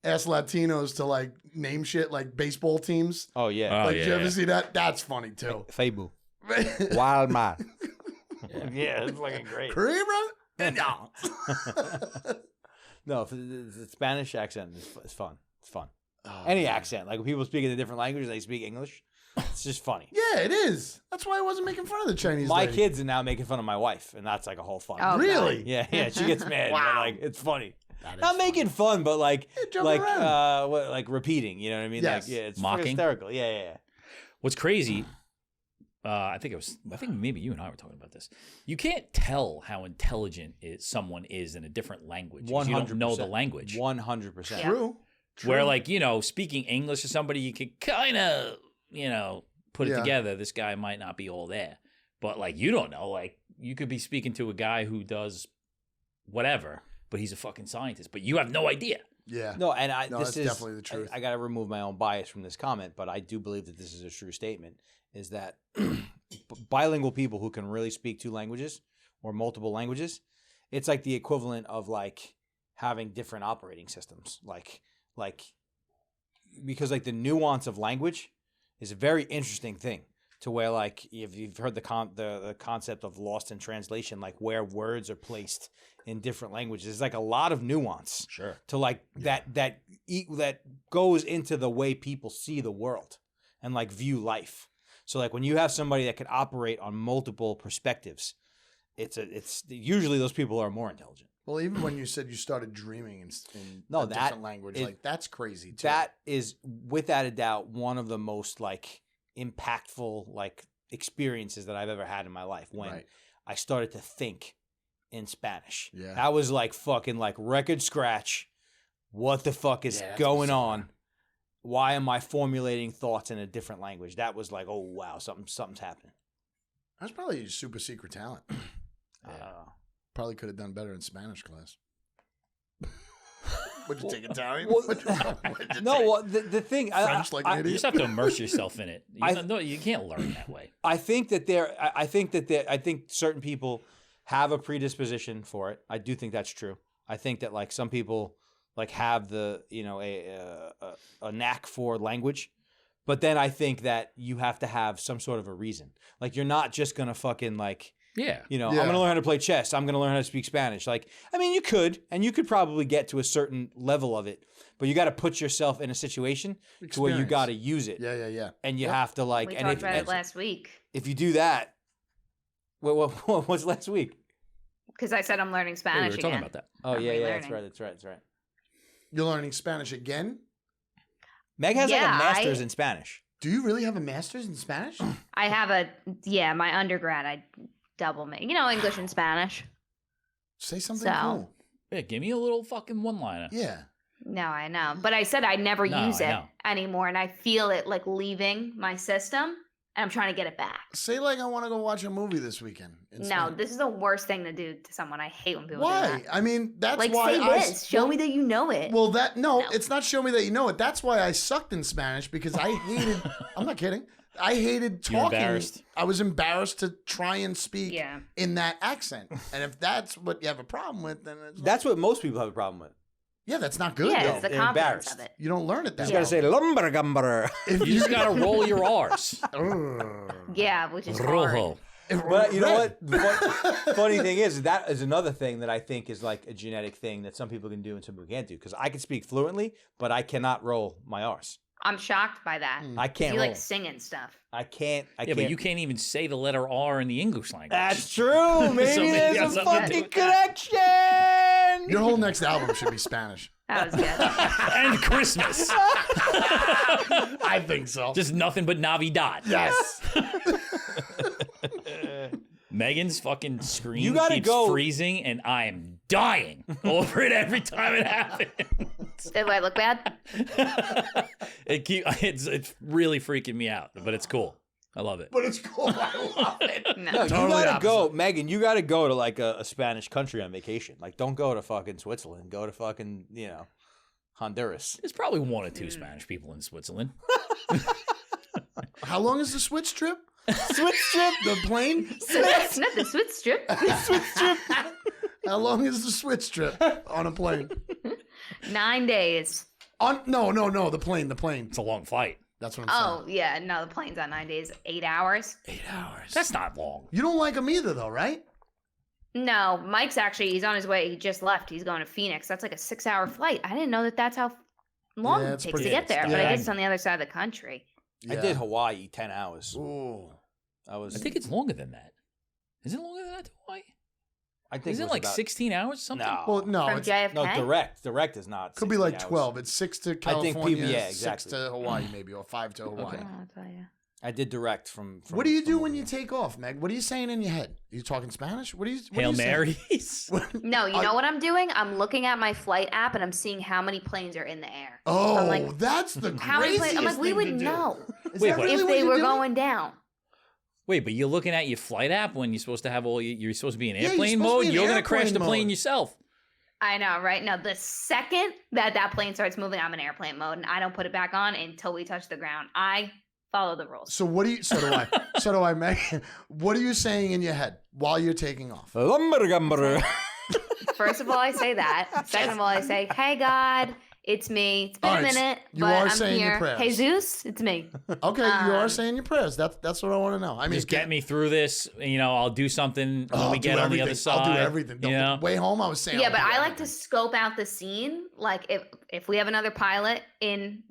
Latinos to like name shit like baseball teams. Oh, yeah. Oh, Like, yeah, did you ever yeah. see that? That's funny too. Fabu. Walmart. Yeah, it's fucking great. Creamer? No. No, the Spanish accent is fun. It's fun. Oh, Any man. accent. Like when people speak in a different language, they speak English. It's just funny. Yeah, it is. That's why I wasn't making fun of the Chinese My lady. kids are now making fun of my wife, and that's like a whole fun. Oh, Really? Yeah, she gets mad, but Wow. like it's funny. That is Not funny. making fun, but like Yeah, jumping around. like repeating. You know what I mean? Yes. Like, yeah, it's Mocking? hysterical. Yeah. What's crazy, I think maybe you and I were talking about this. You can't tell how intelligent someone is in a different language. 'Cause you don't know the language. 100%. True. Where, like, you know, speaking English to somebody, you could kind of, you know, put it Yeah. together. This guy might not be all there. But, like, you don't know. Like, you could be speaking to a guy who does whatever, but he's a fucking scientist. But you have no idea. Yeah. No, and No, this that's is definitely the truth. I got to remove my own bias from this comment, but I do believe that this is a true statement. Is that bilingual people who can really speak two languages or multiple languages, it's like the equivalent of like having different operating systems. Like because like the nuance of language is a very interesting thing. To where like if you've heard the concept of lost in translation, like where words are placed in different languages, there's like a lot of nuance Sure. to like that goes into the way people see the world and like view life. So like when you have somebody that can operate on multiple perspectives, it's usually those people are more intelligent. Well, even when you said you started dreaming in No, a that different language, is- like that's crazy too. That is without a doubt one of the most like impactful like experiences that I've ever had in my life when Right. I started to think in Spanish. Yeah. That was like fucking like record scratch. What the fuck is Yeah, that's going bizarre. on? Why am I formulating thoughts in a different language? That was like, oh wow, something's happening. That's probably a super secret talent. I don't know. Probably could have done better in Spanish class. Would you take Italian? Well, What'd you No, take? well, the thing, French like an You idiot. just have to immerse yourself in it. I- You can't learn that way. I think that certain people have a predisposition for it. I do think that's true. I think that like some people like have the a knack for language, but then I think that you have to have some sort of a reason. Like you're not just gonna fucking like Yeah. I'm Yeah. gonna learn how to play chess. I'm gonna learn how to speak Spanish. Like I mean, you could probably get to a certain level of it, but you got to put yourself in a situation to where you Experience. got to use it, Yeah. and you Yep. have to like. We and talked if, about it and last week if you do that, what was last week? because I said I'm learning Yeah, Spanish we were talking again. about that. Oh I'm yeah, relearning. that's right. You're learning Spanish again? Meg has like a Yeah, master's in Spanish. Do you really have a master's in Spanish? I have my undergrad. I double English and Spanish. Say something So- cool. Yeah, give me a little fucking one-liner. Yeah. No, I know, but I said I never No, use I it know. anymore, and I feel it like leaving my system, and I'm trying to get it back. Say like I want to go watch a movie this weekend. in No, Spanish. this is the worst thing to do to someone. I hate when people do Why? that. I mean, that's Like why say I this. Show me that you know it. Well, no, No. it's not show me that you know it. That's why I sucked in Spanish because I hated. I'm not kidding. I hated You're talking. embarrassed? I was embarrassed to try and speak Yeah. in that accent. And if that's what you have a problem with, then it's That's what most people have a problem with. Yeah, that's not good. Yeah, though. it's the You're confidence embarrassed. of it. You don't learn it that You way. gotta say lumber gumber. If You just gotta roll your R's. Yeah, which is hard. Rojo. But you know what? The funny thing is that is another thing that I think is like a genetic thing that some people can do and some people can't do. Because I can speak fluently, but I cannot roll my R's. I'm shocked by that. I can't You roll. like singing stuff. I can't. Yeah, but you can't even say the letter R in the English language. That's true. Maybe So maybe there's that's a something to fucking do with that. connection. Your whole next album should be Spanish. That was good. And Christmas. I think so. Just nothing but Navidad. Yes. Megan's fucking screen You gotta keeps go- freezing, and I am dying over it every time it happens. Did I look bad? It's really freaking me out, but it's cool. I love it. But it's cool. I love it. No. No, Totally you gotta opposite. go, Megan. You gotta go to like a Spanish country on vacation. Like, don't go to fucking Switzerland. Go to fucking Honduras. There's probably one or two Spanish people in Switzerland. How long is the switch trip? Switch trip. The plane? It's not the switch strip. How long is the switch trip on a plane? 9 days. No, the plane. It's a long flight. That's what I'm saying. Oh, yeah. No, the plane's on 9 days. 8 hours. 8 hours. That's not long. You don't like them either, though, right? No, Mike's actually, he's on his way. He just left. He's going to Phoenix. That's like a 6-hour flight. I didn't know that that's how long Yeah, it it's takes pretty- to get there. it's But I bad. guess it's on the other side of the country. I did Hawaii 10 hours. Ooh. I was. I think it's longer than that. Is it longer than that to Hawaii? I think Is it was like about- 16 hours or something? No. Well, no, From it's, JFK? No, direct. Direct is not. could be 16 like hours. 12. It's 6 to I think California, yeah, 6 exactly. to Hawaii maybe, or 5 to Hawaii. Oh, I'll tell you. I did direct from What do you do from when over you there. take off, Meg? What are you saying in your head? Are you talking Spanish? What are you? What Hail are you saying? Marys. No, you know what I'm doing? I'm looking at my flight app and I'm seeing how many planes are in the air. Oh, I'm like, that's the how many craziest planes? I'm like, we thing would to do. know Is Wait, that what? really if what they you're were doing? going down. Wait, but you're looking at your flight app when you're supposed to have you're supposed to be in Yeah, you're airplane supposed to mode. be in You're gonna crash airplane the plane mode. yourself. I know, right? Now, the second that plane starts moving, I'm in airplane mode and I don't put it back on until we touch the ground. I follow the rules. So what do you? So do I. So do I, Meg. What are you saying in your head while you're taking off? Lumber-gumber. First of all, I say that. Second of all, I say, hey, God, it's me. It's been All a right, minute, you but are I'm saying your here. prayers. Jesus, it's me. Okay, you are Um, saying your prayers. That's what I want to know. I mean, Just get me through this. I'll do something when I'll we do get on the other everything. side. I'll do everything. You know? The way home, I was saying. Yeah, I'll but do I like to everything. scope out the scene. Like if we have another pilot in,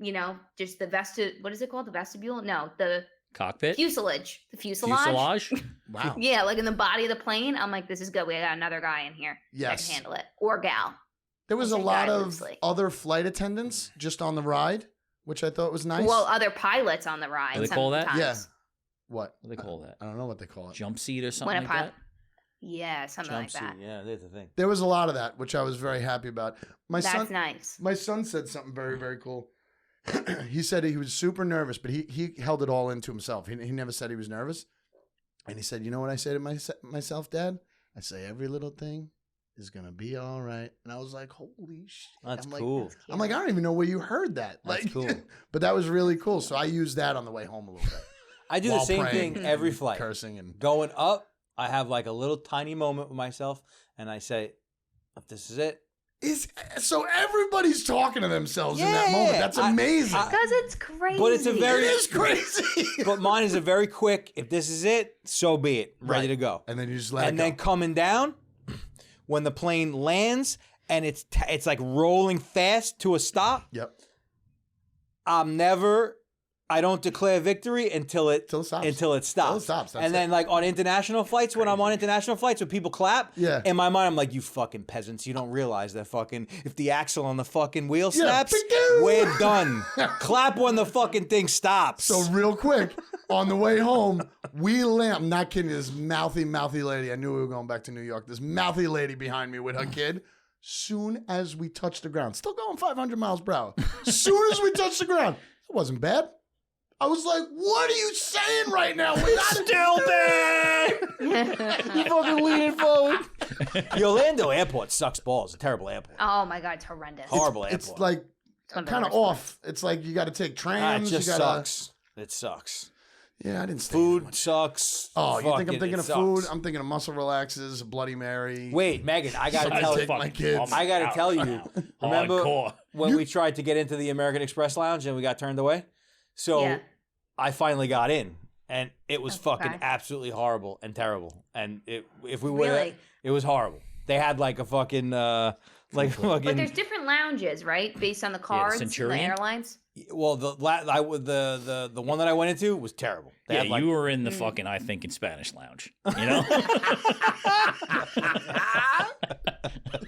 just the what is it called? The vestibule? No, the Cockpit. fuselage. The fuselage. Fuselage. Wow. Yeah, like in the body of the plane. I'm like, this is good. We got another guy in here that Yes. can handle it, or gal. There was a I'll say lot guy of loosely. other flight attendants just on the ride, which I thought was nice. Well, other pilots on the ride. What do they call that? sometimes. Yeah. What? What do they call that? I don't know what they call it. Jump seat or something When a like pilot. that. Yeah, something like that. Jumpsuit. Yeah, there's the thing. There was a lot of that, which I was very happy about. That's nice. My son said something very, very cool. He said he was super nervous, but he held it all into himself. He never said he was nervous. And he said, you know what I say to myself, Dad? I say, every little thing is going to be all right. And I was like, holy shit. That's I'm like, cool. I'm like, I don't even know where you heard that. That's Like, cool. But that was really cool. So I used that on the way home a little bit. I do the While same praying thing every and flight. Cursing and Going up, I have like a little tiny moment with myself, and I say, if this is it. so everybody's talking to themselves in that Yeah, moment. That's I- amazing. Because it's crazy. But it's a it very- is crazy. But mine is a very quick, if this is it, so be it. Ready Right. to go. And then you just let And it then go. coming down, when the plane lands and it's like rolling fast to a stop, Yep. I don't declare victory until it Till it stops. Until it stops. Till it stops, that's And then it. like on international flights, when I'm on international flights, when people clap, Yeah. in my mind I'm like, you fucking peasants, you don't realize that fucking if the axle on the fucking wheel Yeah, snaps, ping-doo. we're done. Clap when the fucking thing stops. So real quick, on the way home, we land. I'm not kidding. This mouthy lady. I knew we were going back to New York. This mouthy lady behind me with her kid. Soon as we touched the ground, still going 500 miles per hour. Soon as we touched the ground, it wasn't bad. I was like, "What are you saying right now? We're still there." you fucking leaning forward. The Orlando airport sucks balls. A terrible airport. Oh my God, it's horrendous. Horrible It's airport. like It's one the kind of worst off. It's like you got to take Ah, it trams. just you gotta, sucks. It sucks. Yeah, I didn't stay Food much. sucks. Oh, you think I'm Fucking- thinking it of sucks. food? I'm thinking of Muscle Relaxes, Bloody Mary. Wait, Megan, I gotta Somebody tell take you. my kids. I gotta tell you. Remember Hardcore. when we tried to get into the American Express Lounge and we got turned away? So Yeah. I finally got in, and it was fucking Okay. absolutely horrible and terrible. And if we would, Really? it was horrible. They had like a fucking But fucking. there's different lounges, right? Based on the cards and the Centurion? airlines. Well, the one that I went into was terrible. They Yeah, had, like, you were in the fucking I think in Spanish lounge. You know?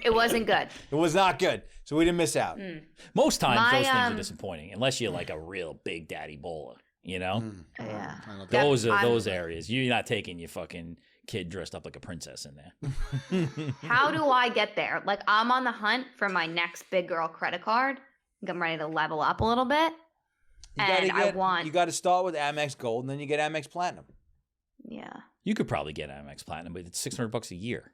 It wasn't good. It was not good, so we didn't miss out. Most times My, those things are um, disappointing, unless you're like a real big daddy bowler. You know? Yeah. I don't That- Those are I'm- those areas. You're not taking your fucking kid dressed up like a princess in there. How do I get there? Like, I'm on the hunt for my next big girl credit card. I'm ready to level up a little bit. And I want. You got to start with Amex Gold, and then you get Amex Platinum. Yeah. You could probably get Amex Platinum, but it's $600 a year.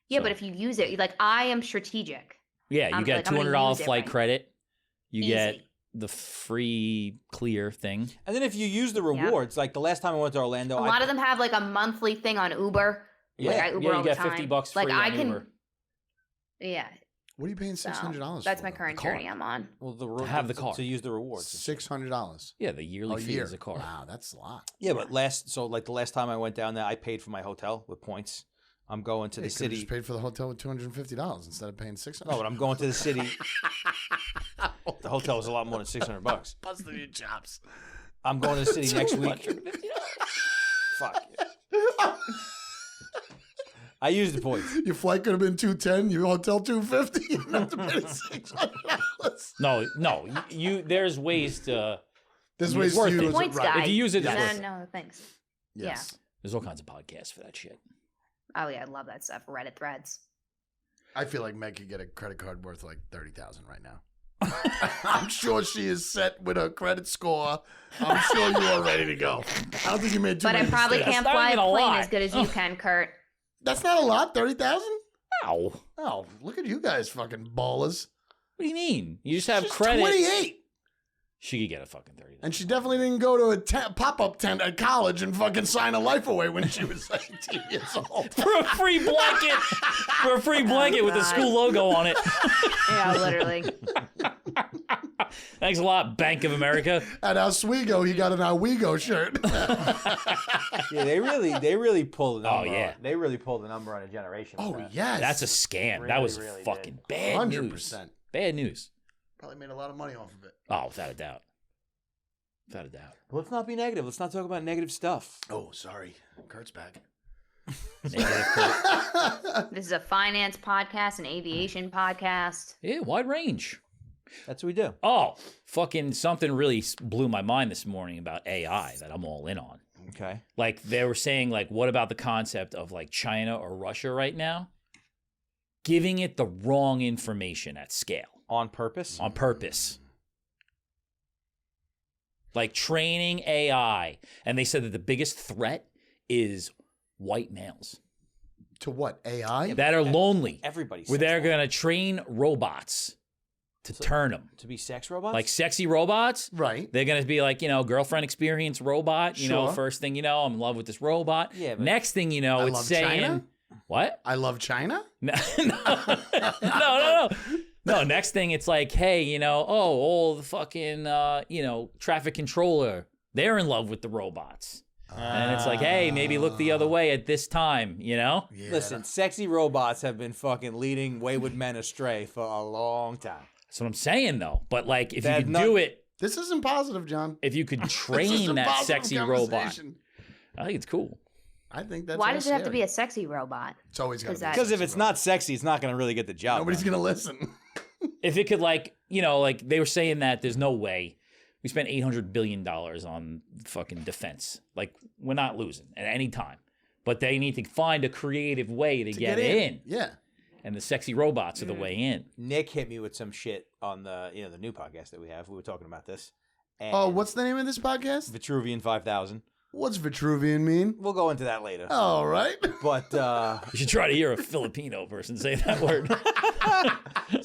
Yeah, So- but if you use it, like, I am strategic. Yeah, you I'm get like, I'm gonna $200 use it flight right. credit. You get Easy. the free clear thing. And then if you use the rewards, like the last time I went to Orlando, A lot of them have like a monthly thing on Uber. Yeah, Like, I Uber yeah, all you the get time. $50 free Like, I on can. Uber. Yeah. What are you paying So $600 that's for? my though? current card. journey I'm on. well, To have the card. to use the rewards. $600 Yeah, the yearly a fee year. is a card. Wow, that's a lot. Yeah, but the last time I went down there, I paid for my hotel with points. I'm going to They the could have city. just paid for the hotel with $250 instead of paying $600. No, but I'm going to the city. The hotel was a lot more than $600. Busting your chops. I'm going to the city next week. Fuck. I used the points. Your flight could have been $210. Your hotel $250. You don't have to pay $600. No, you. There's ways to. This It's way worth to it. use Points it right. guy. If you use it, it's No, worth it. no, thanks. Yes. There's all kinds of podcasts for that shit. Oh yeah, I love that stuff. Reddit threads. I feel like Meg could get a credit card worth like $30,000 right now. I'm sure she is set with her credit score. I'm sure you are ready to go. I don't think you made too But I many probably mistakes. can't That's not fly a even a plane lot. as good as you can, Kurt. That's not a lot. 30,000. Ow. Oh, look at you guys, fucking ballers. What do you mean? You just have She's credit. 28, She could get a fucking 30. and she definitely didn't go to a pop-up tent at college and fucking sign a life away when she was 18 years old. For a free blanket. For a free blanket with the school logo on it. Yeah, literally. Thanks a lot, Bank of America. At Oswego, he got an Oswego shirt. Yeah, they really pulled the Oh, number. yeah. They really pulled the number on a generation. with Oh, that. yes. That's a scam. that Really, was really fucking did. bad news. 100%. Bad news. Probably made a lot of money off of it. Oh, without a doubt. Without a doubt. Let's not be negative. Let's not talk about negative stuff. Oh, sorry. Kurt's back. Negative Kurt. This is a finance podcast, an aviation podcast. Yeah, wide range. That's what we do. Oh, fucking something really blew my mind this morning about AI that I'm all in on. Okay. Like they were saying, like, what about the concept of like China or Russia right now? Giving it the wrong information at scale On purpose. on purpose. Like training AI. And they said that the biggest threat is white males To what? AI? that are lonely. Everybody. Where says they're that. going to train robots to turn them. to be sex robots. Like sexy robots. Right. They're going to be like, girlfriend experience robot. Sure. First thing you know, I'm in love with this robot. Yeah, but- Next thing you know, I it's love saying, China? what? I love China? No, no. No, next thing it's like, hey, all the fucking, traffic controller, they're in love with the robots. And it's like, hey, maybe look the other way at this time, Yeah, Listen, sexy robots have been fucking leading wayward men astray for a long time. That's what I'm saying, though. But, like, if you That's could not- do it, This isn't positive, John. if you could This train isn't that positive sexy robot, conversation. I think it's cool. I think that's Why all does it have to scary. be a sexy robot? It's always got to 'Cause be. that- Because if it's not sexy, it's not going to really get the job. Nobody's done. going to listen. If it could, like they were saying that there's no way we spent $800 billion on fucking defense. Like, we're not losing at any time. But they need to find a creative way to get in. Yeah. And the sexy robots are the way in. Nick hit me with some shit on the the new podcast that we have. We were talking about this. And Oh, what's the name of this podcast? Vitruvian 5000? What's Vitruvian mean? We'll go into that later. All right. But You should try to hear a Filipino person say that word.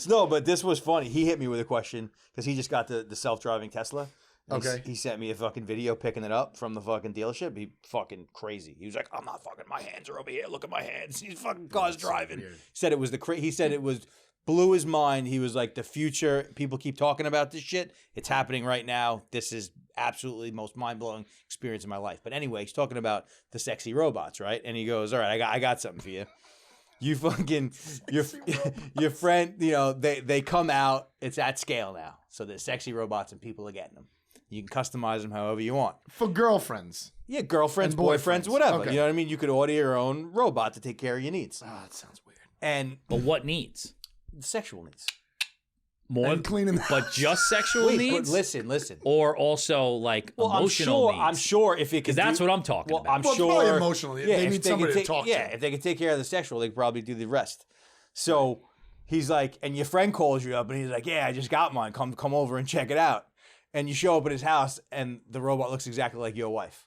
no, but this was funny. He hit me with a question because he just got the self-driving Tesla, Okay. He sent me a fucking video picking it up from the fucking dealership. He fucking crazy. He was like, I'm not fucking, my hands are over here. Look at my hands. His fucking car's driving. weird. Said it was he said it was, blew his mind. He was like, the future, people keep talking about this shit. It's happening right now. This is absolutely the most mind-blowing experience in my life. But anyway, he's talking about the sexy robots, right? And he goes, all right, I got something for you. You fucking, your friend, you know, they come out. It's at scale now. So there's sexy robots and people are getting them. You can customize them however you want. For girlfriends. Yeah, girlfriends, And boyfriends, boyfriends. whatever. Okay. You know what I mean? You could order your own robot to take care of your needs. Oh, that sounds weird. And But what needs? sexual needs. More, And cleaning. but just sexual Wait, needs? but listen. Or also like emotional needs? I'm sure if it could Because that's what I'm talking well, about. I'm Well, it's sure. probably emotionally. They if need could somebody to take- talk Yeah, to. if they could take care of the sexual, they could probably do the rest. So he's like, and your friend calls you up and he's like, yeah, I just got mine. Come over and check it out. And you show up at his house and the robot looks exactly like your wife.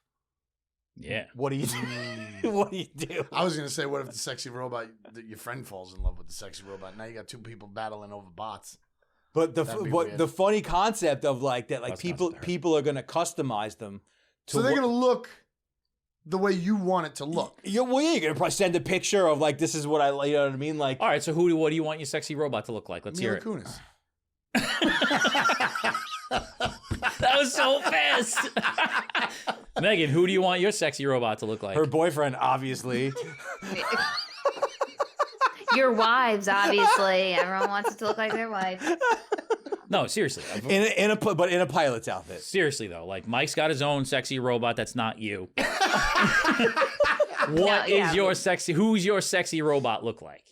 Yeah. What do you do? What do you do? I was gonna say, what if the sexy robot, your friend falls in love with the sexy robot? Now you got two people battling over bots. But That'd be weird. the funny concept of like that, like That's people concept. people are gonna customize them. So they're gonna look the way you want it to look. You're gonna probably send a picture of like this is what I like. You know what I mean? Like All right, so what do you want your sexy robot to look like? Let's hear Mila it. Kunis. That was so fast. Megan, who do you want your sexy robot to look like? her boyfriend, obviously. Your wives, obviously. Everyone wants it to look like their wife. No, seriously. in a pilot's outfit. Seriously though, like Mike's got his own sexy robot that's not you. Who's your sexy robot look like?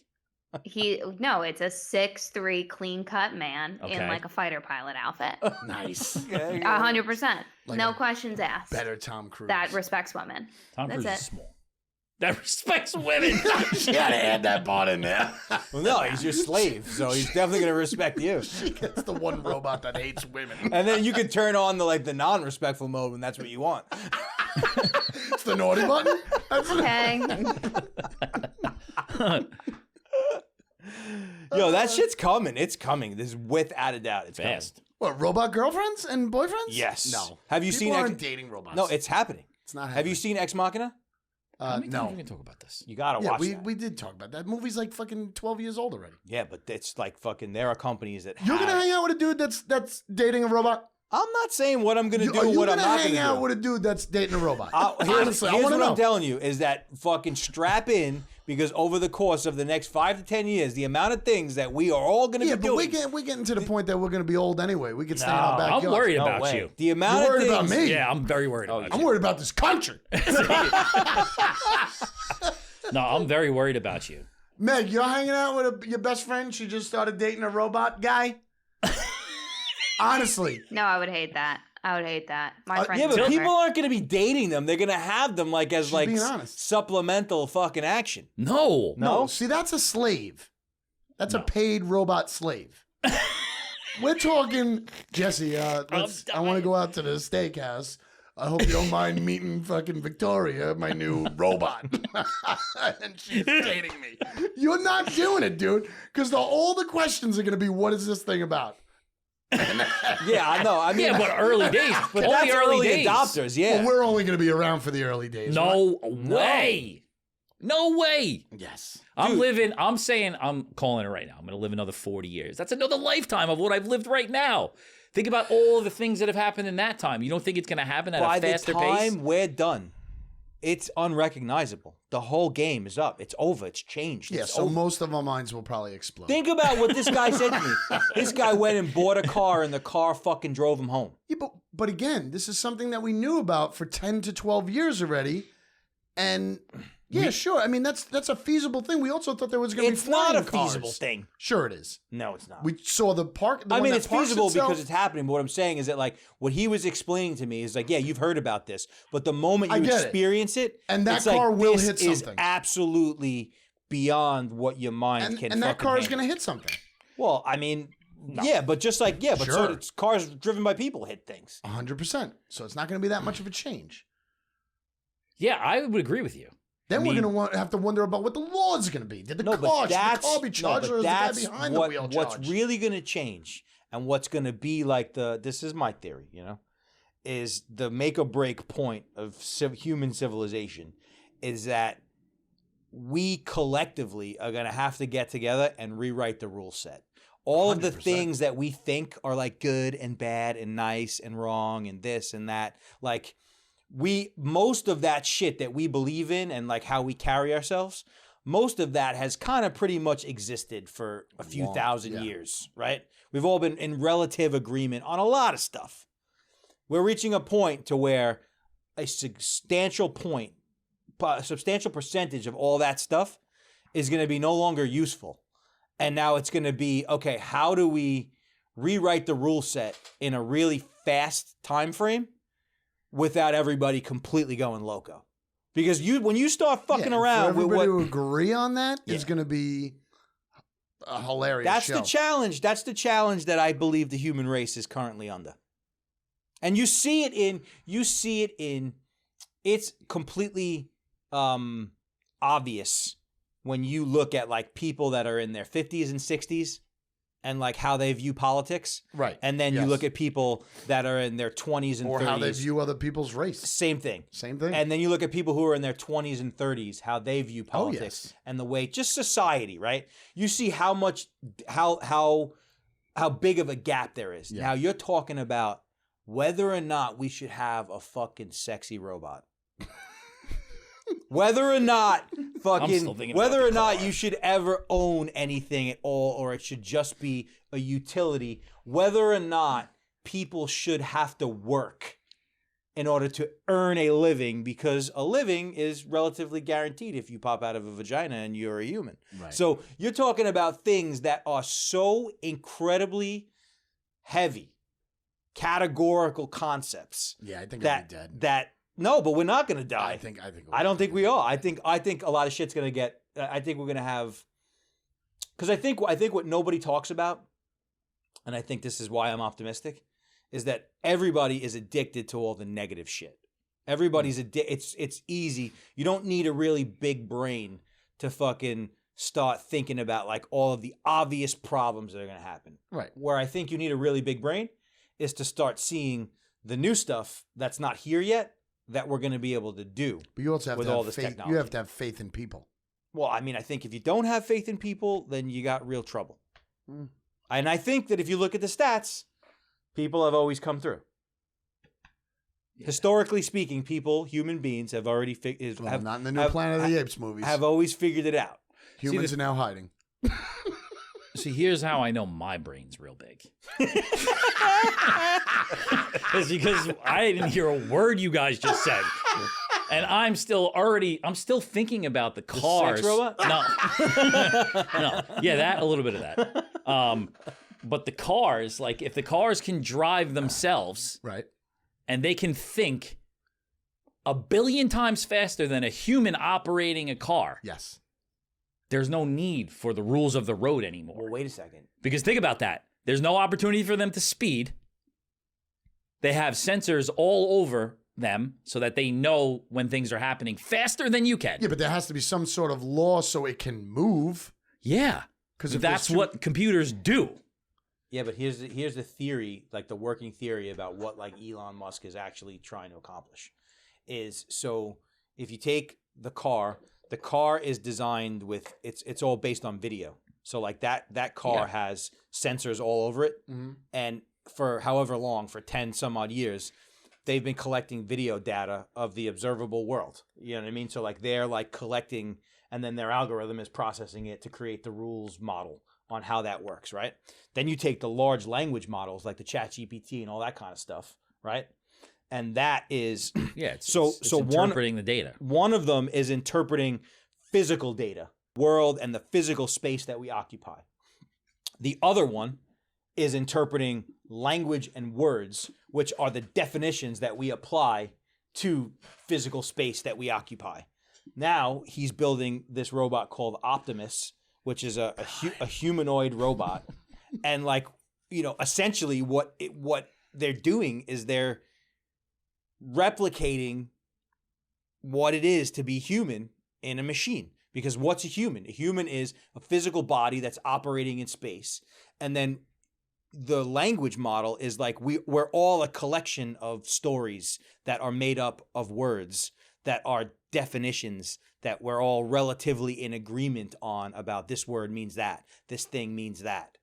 It's a 6'3" clean cut man in Okay. like a fighter pilot outfit. Nice. 100%. Like No a questions asked. Better Tom Cruise. That respects women. Tom That's Cruise it. is small. That respects women. She had to add that part in there. Well, no, he's your slave, so he's definitely gonna respect you. She gets the one robot that hates women. And then you could turn on the non-respectful mode when that's what you want. It's the naughty button. That's Okay. Yo, that shit's coming. It's coming. This is without a doubt. It's Fast. What, robot girlfriends and boyfriends? Yes. No. Have you People seen aren't dating robots. coming. No, it's happening. it's not. Have you seen Ex Machina? How many times No. we can talk about this? You gotta Yeah, watch we, that. we did talk about that. Movie's like fucking 12 years old already. Yeah, but it's like fucking. There are companies that You're have. gonna hang out with a dude that's dating a robot? I'm not saying what I'm gonna Are do. you What I'm gonna not hang gonna out do. with a dude that's dating a robot? Honestly, I here's want to what know. I'm telling you is that fucking strap in because over the course of the next 5 to 10 years, the amount of things that we are all going to Yeah, be but doing. we're getting to the point that we're going to be old anyway. We can stay in our backyard. I'm worried No about way. you. The amount You're of worried about things. me? Yeah, I'm very worried about I'm you. worried about this country. No, I'm very worried about you. Meg, you're hanging out with your best friend. She just started dating a robot guy. Honestly, No, I would hate that. I would hate that. My friend. Yeah, but would people never. aren't going to be dating them. They're going to have them like as She's like being honest. supplemental fucking action. No. No? See, that's a slave. That's a No. paid robot slave. We're talking, Jesse. I want to go out to the steakhouse. I hope you don't mind meeting fucking Victoria, my new robot. And she's dating me. You're not doing it, dude, because all the questions are going to be, what is this thing about? Yeah, I know. I mean, Yeah, but early days. but Only that's early days. adopters. Yeah. Well, we're only going to be around for the early days. right? No way. No way. Yes. I'm calling it right now. I'm going to live another 40 years. That's another lifetime of what I've lived right now. Think about all the things that have happened in that time. You don't think it's going to happen at By a the faster time pace? we're done, it's unrecognizable. The whole game is up. It's over. It's changed. Yeah, It's so over. most of our minds will probably explode. Think about what this guy said to me. This guy went and bought a car, and the car fucking drove him home. Yeah, but again, this is something that we knew about for 10 to 12 years already. And yeah, sure. I mean, that's a feasible thing. We also thought there was going to be It's not flying a cars. feasible thing. Sure it is. No, it's not. We saw the park. I mean, it's feasible because it's happening. But what I'm saying is that, like, what he was explaining to me is like, yeah, you've heard about this, but the moment I you get it. experience it, And that it's like, car will this hit is something. absolutely beyond what your mind and, can. and that fucking car is handle. going to hit something. Well, I mean, yeah, but just like but so Sure. it's cars driven by people hit things. 100%. So it's not going to be that much of a change. Yeah, I would agree with you. Then I we're mean- going to have to wonder about what the law is going to be. Did the No, car, but that's should the car be charged or is the guy behind what, the wheel what's charged? really going to change and what's going to be like this is my theory, you know, is the make or break point of human civilization is that we collectively are going to have to get together and rewrite the rule set. All of the 100%. things that we think are like good and bad and nice and wrong and this and that, like most of that shit that we believe in and like how we carry ourselves, most of that has kind of pretty much existed for a few thousand years, right? We've all been in relative agreement on a lot of stuff. We're reaching a point to where a substantial percentage of all that stuff is going to be no longer useful. And now it's going to be, okay, how do we rewrite the rule set in a really fast time frame without everybody completely going loco? Because when you start fucking around for with everybody what to agree on that is going to be a hilarious that's show. the challenge. That's the challenge that I believe the human race is currently under. And you see it in it's completely obvious when you look at like people that are in their 50s and 60s and like how they view politics. Right. And then you look at people that are in their 20s and 30s. Or how they view other people's race. Same thing. Same thing. And then you look at people who are in their 20s and 30s, how they view politics and the way, just society, right? You see how much, how big of a gap there is. Yeah. Now you're talking about whether or not we should have a fucking sexy robot. Whether or not you should ever own anything at all, or it should just be a utility, whether or not people should have to work in order to earn a living, because a living is relatively guaranteed if you pop out of a vagina and you're a human. Right. So you're talking about things that are so incredibly heavy, categorical concepts. Yeah, I think I'd be dead. No, but we're not going to die. I don't think we are. I think a lot of shit's going to get. I think we're going to have. Because I think what nobody talks about, and I think this is why I'm optimistic, is that everybody is addicted to all the negative shit. Everybody's it's easy. You don't need a really big brain to fucking start thinking about like all of the obvious problems that are going to happen. Right. Where I think you need a really big brain is to start seeing the new stuff that's not here yet that we're going to be able to do. But you also have with to all have this faith. technology. You have to have faith in people. Well, I mean, I think if you don't have faith in people, then you got real trouble. Mm. And I think that if you look at the stats, people have always come through. Yeah. Historically speaking, human beings have already not in the new Planet of the Apes movies. Have always figured it out. Humans are now hiding. See, here's how I know my brain's real big. It's because I didn't hear a word you guys just said. And I'm still thinking about the cars. Sex robot? No. No. Yeah, that, a little bit of that. But the cars, like if the cars can drive themselves. Right. And they can think 1 billion times faster than a human operating a car. Yes. There's no need for the rules of the road anymore. Well, wait a second. Because think about that. There's no opportunity for them to speed. They have sensors all over them so that they know when things are happening faster than you can. Yeah, but there has to be some sort of law so it can move. Yeah. Because that's what computers do. Yeah, but here's the theory, like the working theory about what like Elon Musk is actually trying to accomplish. Is so if you take the car is designed with it's all based on video. So like that car has sensors all over it. Mm-hmm. And for however long, for 10 some odd years, they've been collecting video data of the observable world. You know what I mean? So like they're like collecting, and then their algorithm is processing it to create the rules model on how that works, right? Then you take the large language models like the ChatGPT and all that kind of stuff, right? And that is it's interpreting the data. One of them is interpreting physical data, world and the physical space that we occupy. The other one is interpreting language and words, which are the definitions that we apply to physical space that we occupy. Now he's building this robot called Optimus, which is a humanoid robot. And like, you know, essentially what they're doing is they're replicating what it is to be human in a machine. Because what's a human? A human is a physical body that's operating in space. And then the language model is like we're all a collection of stories that are made up of words that are definitions that we're all relatively in agreement on about this word means that, this thing means that.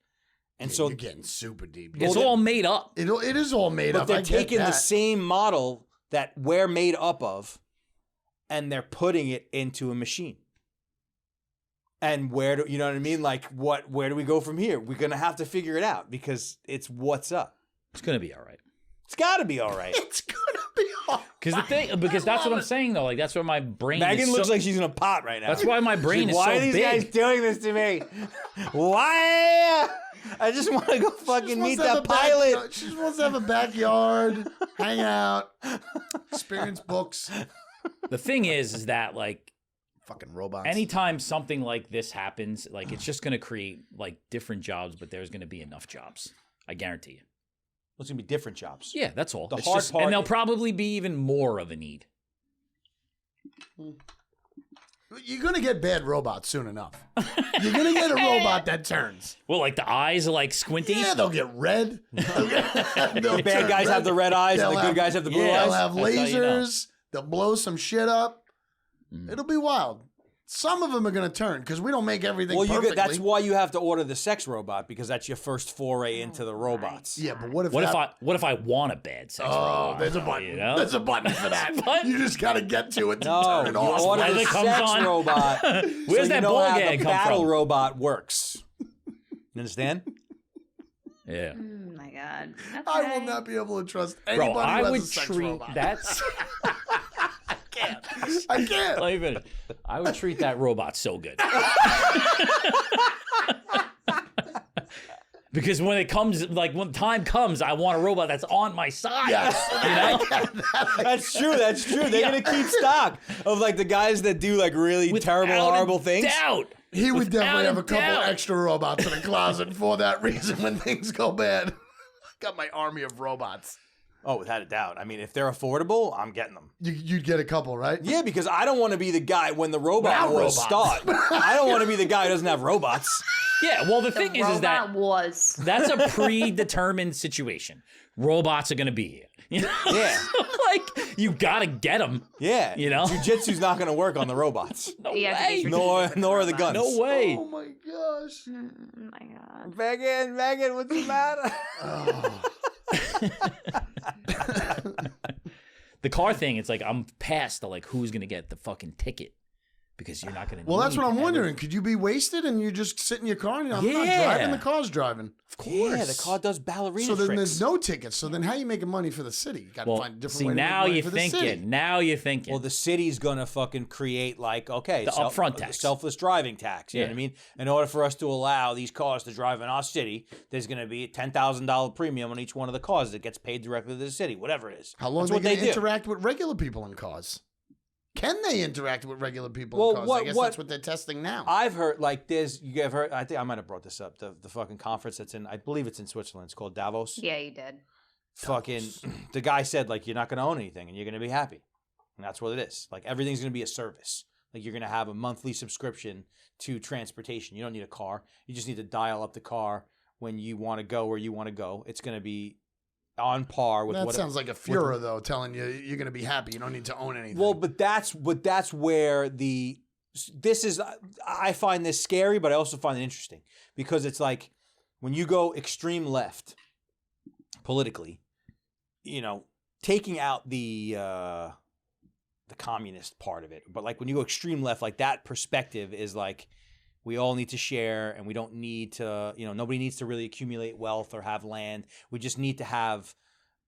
And Yeah, so you're getting super deep. It's all made up. It is all made but up. they're I get taking the that. same model that we're made up of and they're putting it into a machine. And where do you know what I mean? Like where do we go from here? We're gonna have to figure it out because it's what's up. It's gonna be all right. It's gotta be all right. It's gonna be all Because that's what I'm saying though. Like that's where my brain. Megan is looks so, like she's in a pot right now. That's why my brain is Why so are these big. guys doing this to me? Why? I just want to go fucking meet that pilot. She's supposed to have a backyard, hang out, experience books. The thing is that like Fucking robots. anytime something like this happens, like it's just gonna create like different jobs, but there's gonna be enough jobs. I guarantee you. It's gonna be different jobs. Yeah, that's all. The It's hard just- part and there'll is- probably be even more of a need. You're gonna get bad robots soon enough. You're gonna get a robot that turns. Well, like the eyes are like squinty. Yeah, they'll get red. The bad guys have the red eyes, and the good guys have the blue Yeah. eyes. They'll have That's how you know. lasers. They'll blow some shit up. It'll be wild. Some of them are gonna turn because we don't make everything Well, perfectly. that's why you have to order the sex robot because that's your first foray into the robots. Yeah, but what if What that, if I want a bad sex Oh, robot? there's a button. You know? There's a button for that. Button? You just gotta get to it to No, turn it you off. order When the it comes sex on. robot. Where's so you that know ball how gag the come battle from? robot works. You understand? Yeah. Oh my god. I will Okay. not be able to trust Bro, anybody I who has would a sex treat robot. that's I can't. Let me finish. I would treat that robot so good. Because when it comes, like when time comes, I want a robot that's on my side. Yes. You know? That's true. That's true. They're gonna keep stock of like the guys that do like really terrible, Without a horrible things. Doubt. He would definitely Without have a a couple doubt. extra robots in the closet for that reason when things go bad. Got my army of robots. Oh, without a doubt. I mean, if they're affordable, I'm getting them. You'd get a couple, right? Yeah, because I don't want to be the guy when the robot Without wars robots. start. I don't want to be the guy who doesn't have robots. Yeah, well, the The thing is robot that was. that's a predetermined situation. Robots are going to be here. You know? Yeah. Like, you got to get them. Yeah. You know? Jiu-jitsu's not going to work on the robots. No You have to be way. Nor are the guns. No way. Oh my gosh. Oh my god. Megan, what's the matter? Oh. The car thing, it's like I'm past the like who's gonna get the fucking ticket because you're not gonna. Well, that's need what I'm every- wondering. Could you be wasted and you just sit in your car and I'm not Yeah. driving, the car's driving? Of course. Yeah, the car does ballerina So then tricks. there's no tickets. So then how are you making money for the city? You got to Well, find a different see way to make now money you're for the city. thinking. Now you're thinking. Well, the city's gonna fucking create like The upfront tax. selfless driving tax. You know Yeah. what I mean? In order for us to allow these cars to drive in our city, there's gonna be a $10,000 premium on each one of the cars that gets paid directly to the city, whatever it is. How long That's are what they they going to do. interact with regular people in cars? Can they interact with regular people Well, in cars? I what- guess what- that's what they're testing now. I've heard like you have heard. I think I might have brought this up. The fucking conference that's in. I believe it's in Switzerland. It's called Davos. Yeah, you did. Fucking the guy said like you're not gonna own anything and you're gonna be happy, and that's what it is. Like everything's gonna be a service. Like you're gonna have a monthly subscription to transportation. You don't need a car. You just need to dial up the car when you want to go where you want to go. It's gonna be on par with that what. sounds like a Führer, though, telling you you're going to be happy. You don't need to own anything. Well, but that's where this is. I find this scary, but I also find it interesting because it's like when you go extreme left politically, you know, taking out the communist part of it, but like when you go extreme left, like that perspective is like we all need to share and we don't need to, you know, nobody needs to really accumulate wealth or have land. We just need to have,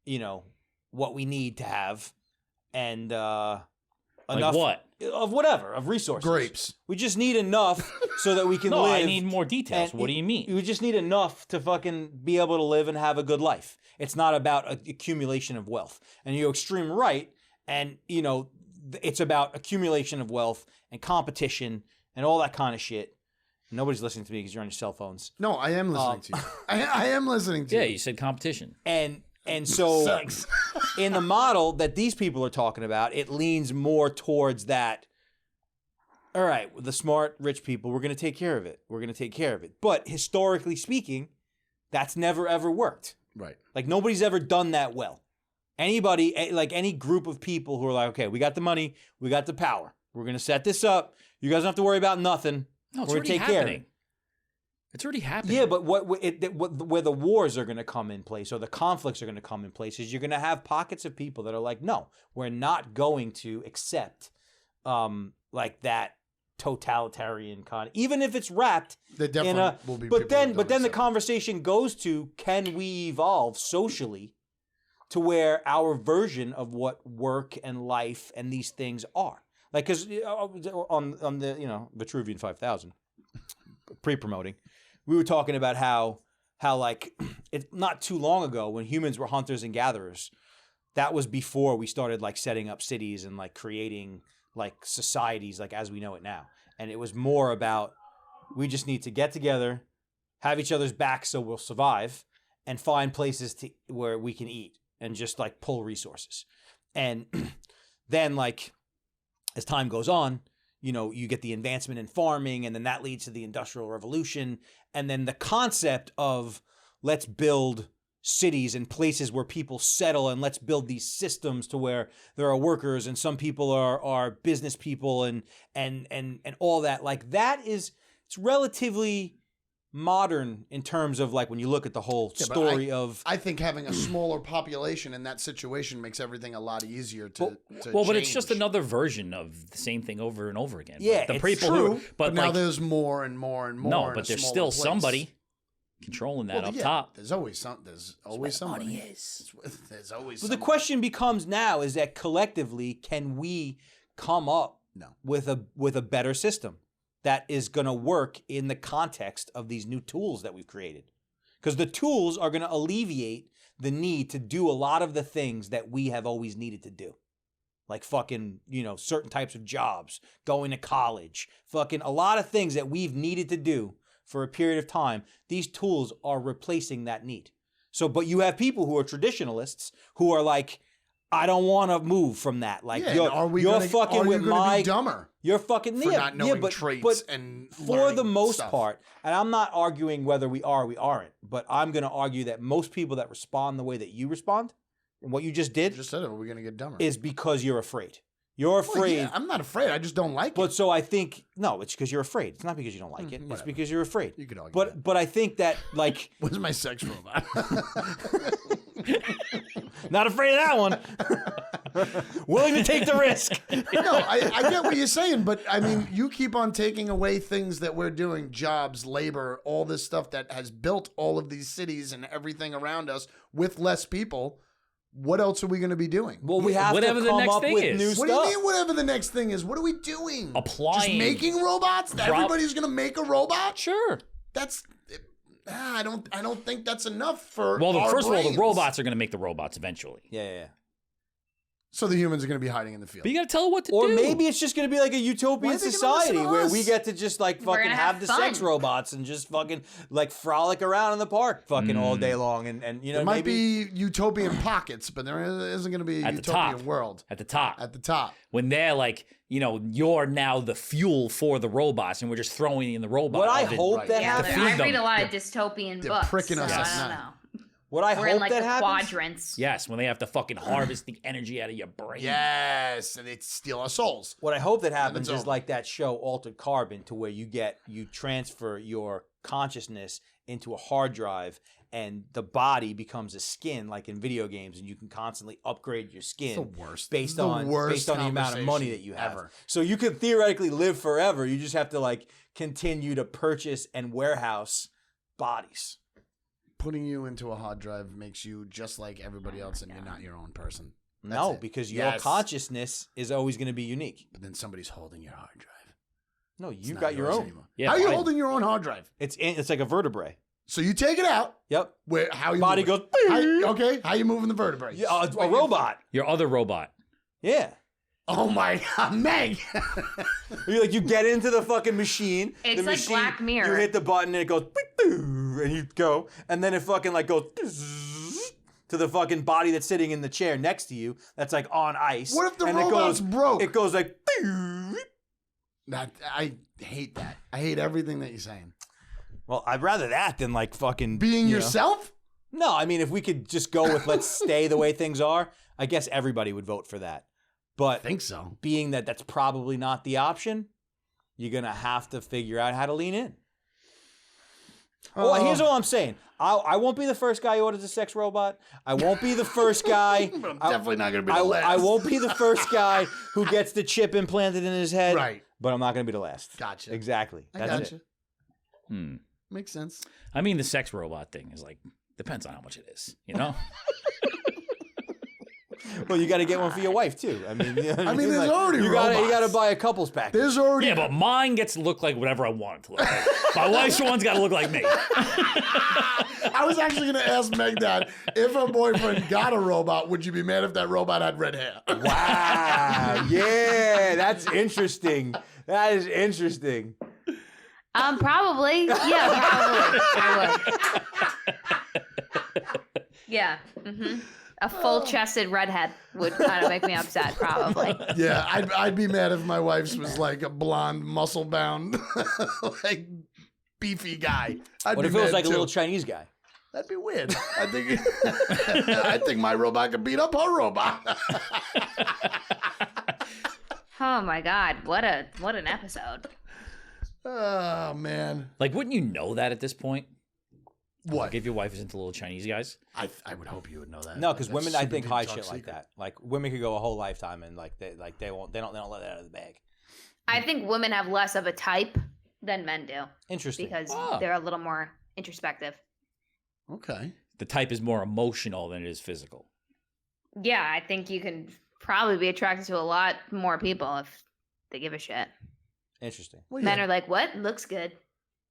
you know, what we need to have and like enough what? of whatever, of resources. grapes. We just need enough so that we can No, live. I need more details. and What do you mean? We just need enough to fucking be able to live and have a good life. It's not about accumulation of wealth. And you go extreme right, and you know it's about accumulation of wealth and competition and all that kind of shit. Nobody's listening to me because you're on your cell phones. No, I am listening to you. I am listening to Yeah, you. you said competition. And so Sucks. in the model that these people are talking about, it leans more towards that. All right, the smart, rich people, we're going to take care of it. We're going to take care of it. But historically speaking, That's never ever worked. Right. Like nobody's ever done that well. Anybody, like any group of people who are like, okay, we got the money, we got the power. We're going to set this up. You guys don't have to worry about nothing. No, it's We're already gonna take care of happening. it. It's already happening. Yeah, but where the wars are going to come in place or the conflicts are going to come in place is you're going to have pockets of people that are like, no, we're not going to accept like that totalitarian kind, even if it's wrapped There definitely in a. will be But people then, that but don't then the accept it. conversation goes to: can we evolve socially to where our version of what work and life and these things are? Like, because on the Vitruvian 5000 pre-promoting, we were talking about how like it's not too long ago when humans were hunters and gatherers. That was before we started like setting up cities and like creating like societies like as we know it now. And it was more about we just need to get together, have each other's backs so we'll survive, and find places where we can eat and just like pull resources. And then like as time goes on, you get the advancement in farming, and then that leads to the Industrial Revolution. And then the concept of let's build cities and places where people settle, and let's build these systems to where there are workers and some people are business people and all that. Like that it's relatively modern in terms of like when you look at the whole story of. I think having a smaller population in that situation makes everything a lot easier to but it's change. just another version of the same thing over and over again. Yeah, the it's people True, but now like, there's more and more and more. no, in but a there's smaller still place. somebody controlling that Well, up yeah, top. There's always somebody. Money is. There's always. So the somebody. question becomes now is that collectively, can we come up with a better system that is going to work in the context of these new tools that we've created? Because the tools are going to alleviate the need to do a lot of the things that we have always needed to do. Like fucking, certain types of jobs, going to college, fucking a lot of things that we've needed to do for a period of time. These tools are replacing that need. So, but you have people who are traditionalists who are like, I don't want to move from that. Like, Yeah, are you gonna be dumber You're fucking for not knowing but, traits but and for learning the most stuff. part, and I'm not arguing whether we are or we aren't, but I'm going to argue that most people that respond the way that you respond and what you just did You just said it. We're gonna get dumber. is because you're afraid. You're Well, afraid. yeah, I'm not afraid. I just don't like But it. so I think no, it's because you're afraid. It's not because you don't like it. It's whatever. because you're afraid. You could argue But that. but I think that like Where's my sex robot? not afraid of that one. Willing to take the risk. No, I get what you're saying, but I mean, you keep on taking away things that we're doing, jobs, labor, all this stuff that has built all of these cities and everything around us with less people. What else are we going to be doing? Well, we have Whatever to the come next up thing with is. new What stuff. do you mean, whatever the next thing is? What are we doing? Applying. Just making robots? Everybody's going to make a robot? Sure. That's... I don't think that's enough for Well, our first of all, the brains. robots are going to make the robots eventually. Yeah. So the humans are going to be hiding in the field. But you got to tell them what to Or do. maybe it's just going to be like a Why utopian are they gonna society listen to where us? we get to just like We're fucking gonna have have the fun. sex robots and just fucking like frolic around in the park fucking all day long and There might be utopian pockets, but there isn't going to be a At the utopian top. world. at the top. At the top. When they're like, you're now the fuel for the robots, and we're just throwing in the robot. What I oven. hope right. that Yeah, happens. feed I read them. a lot of dystopian they're books. pricking us so at I don't night. know. What I We're in hope like that the happens. quadrants. Yes, when they have to fucking harvest the energy out of your brain. Yes, and they steal our souls. What I hope that happens it's is over. like that show Altered Carbon, to where you transfer your consciousness into a hard drive, and the body becomes a skin, like in video games, and you can constantly upgrade your skin It's the worst. based The on worst the amount of money conversation that you have. ever. So you could theoretically live forever. You just have to like continue to purchase and warehouse bodies. Putting you into a hard drive makes you just like everybody else, and you're not your own person. That's No, it. because your Yes. consciousness is always going to be unique. But then somebody's holding your hard drive. No, It's you've not got your yours own. anymore. Yeah, How are you fine. holding your own hard drive? It's like a vertebrae. So you take it out. Yep. How you Body moving? goes. How you moving the vertebrae? Yeah, a robot. Your other robot. Yeah. Oh my God, Meg! You get into the fucking machine. It's the like machine, Black Mirror. You hit the button and it goes, and you go, and then it fucking like goes to the fucking body that's sitting in the chair next to you. That's like on ice. What if the and robot's broke? It goes like. I hate that. I hate everything that you're saying. Well, I'd rather that than like fucking Being you know. yourself? No, I mean, if we could just go with let's stay the way things are, I guess everybody would vote for that. I But think so. being that that's probably not the option, you're going to have to figure out how to lean in. Here's all I'm saying. I won't be the first guy who orders a sex robot. I won't be the first guy. But I'm definitely not going to be the last. I won't be the first guy who gets the chip implanted in his head. Right. But I'm not going to be the last. Gotcha. Exactly. I That's gotcha. it. Makes sense. I mean, the sex robot thing is like, depends on how much it is, you know? Well, you got to get one for your wife too. I mean, you know what I mean, there's like, already you got robots. to buy a couples package. There's already. Yeah, but mine gets to look like whatever I want it to look like. My wife's one's got to look like me. I was actually going to ask Meg that if her boyfriend got a robot, would you be mad if that robot had red hair? Wow. Yeah, that's interesting. That is interesting. Probably. Yeah, probably. I would. Yeah. A full-chested redhead would kind of make me upset, probably. Yeah, I'd be mad if my wife's was like a blonde, muscle-bound, like beefy guy. What if it was like a little Chinese guy? That'd be weird. I think my robot could beat up her robot. Oh my God! What an episode. Oh man. Like, wouldn't you know that at this point? What? Like, if your wife is into little Chinese guys? I would hope you would know that. No, because That's women, I super think, deep, hide top shit like secret. that. Like women could go a whole lifetime and they don't let that out of the bag. I think women have less of a type than men do Interesting. because Oh. they're a little more introspective. Okay. The type is more emotional than it is physical. Yeah, I think you can probably be attracted to a lot more people if they give a shit. Interesting. Well, Men yeah, are like, what? Looks good.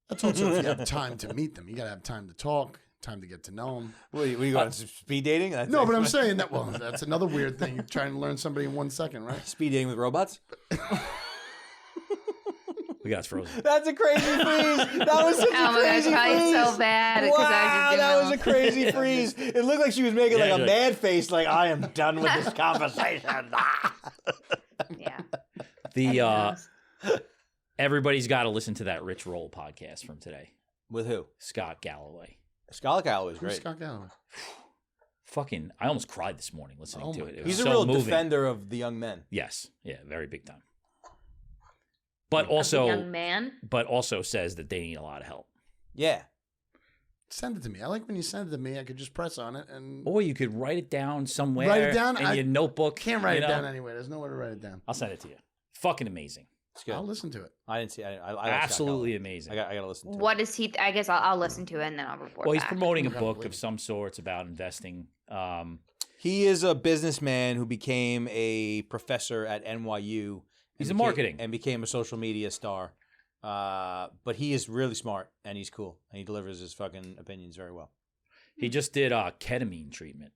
that's also if you have time to meet them. You gotta have time to talk, time to get to know them. What are you going speed dating? That's No, but I'm saying that. Well, that's another weird thing. You're trying to learn somebody in 1 second, right? speed dating with robots. We got us frozen. That's a crazy freeze. That was such Oh a my crazy gosh, freeze. probably so bad. 'cause I was Wow, just that doing was a crazy freeze. It looked like she was making like Yeah, a you're mad face, like I am done with this conversation. Yeah. The Everyone knows. everybody's got to listen to that Rich Roll podcast from today. With who? Scott Galloway. Scott Galloway is Who's great. Scott Galloway? Fucking, I almost cried this morning listening Oh to my it. It God. was He's a so real moving. defender of the young men. Yes, yeah, very big time. But Of the also, young man. says that they need a lot of help. Yeah. Send it to me. I like when you send it to me. I could just press on it and Or you could write it down somewhere. Write it down? in I your notebook. can't write you it know? down anyway. There's nowhere to write it down. I'll send it to you. Fucking amazing. It's good. I'll listen to it. I didn't see. I like Scott Absolutely Galloway. amazing. I got to listen to it. What is he? I guess I'll listen to it and then I'll report Well, he's back. promoting a Okay. book of some sorts about investing. He is a businessman who became a professor at NYU. He's and in marketing. and became a social media star. But he is really smart and he's cool and he delivers his fucking opinions very well. He just did ketamine treatment.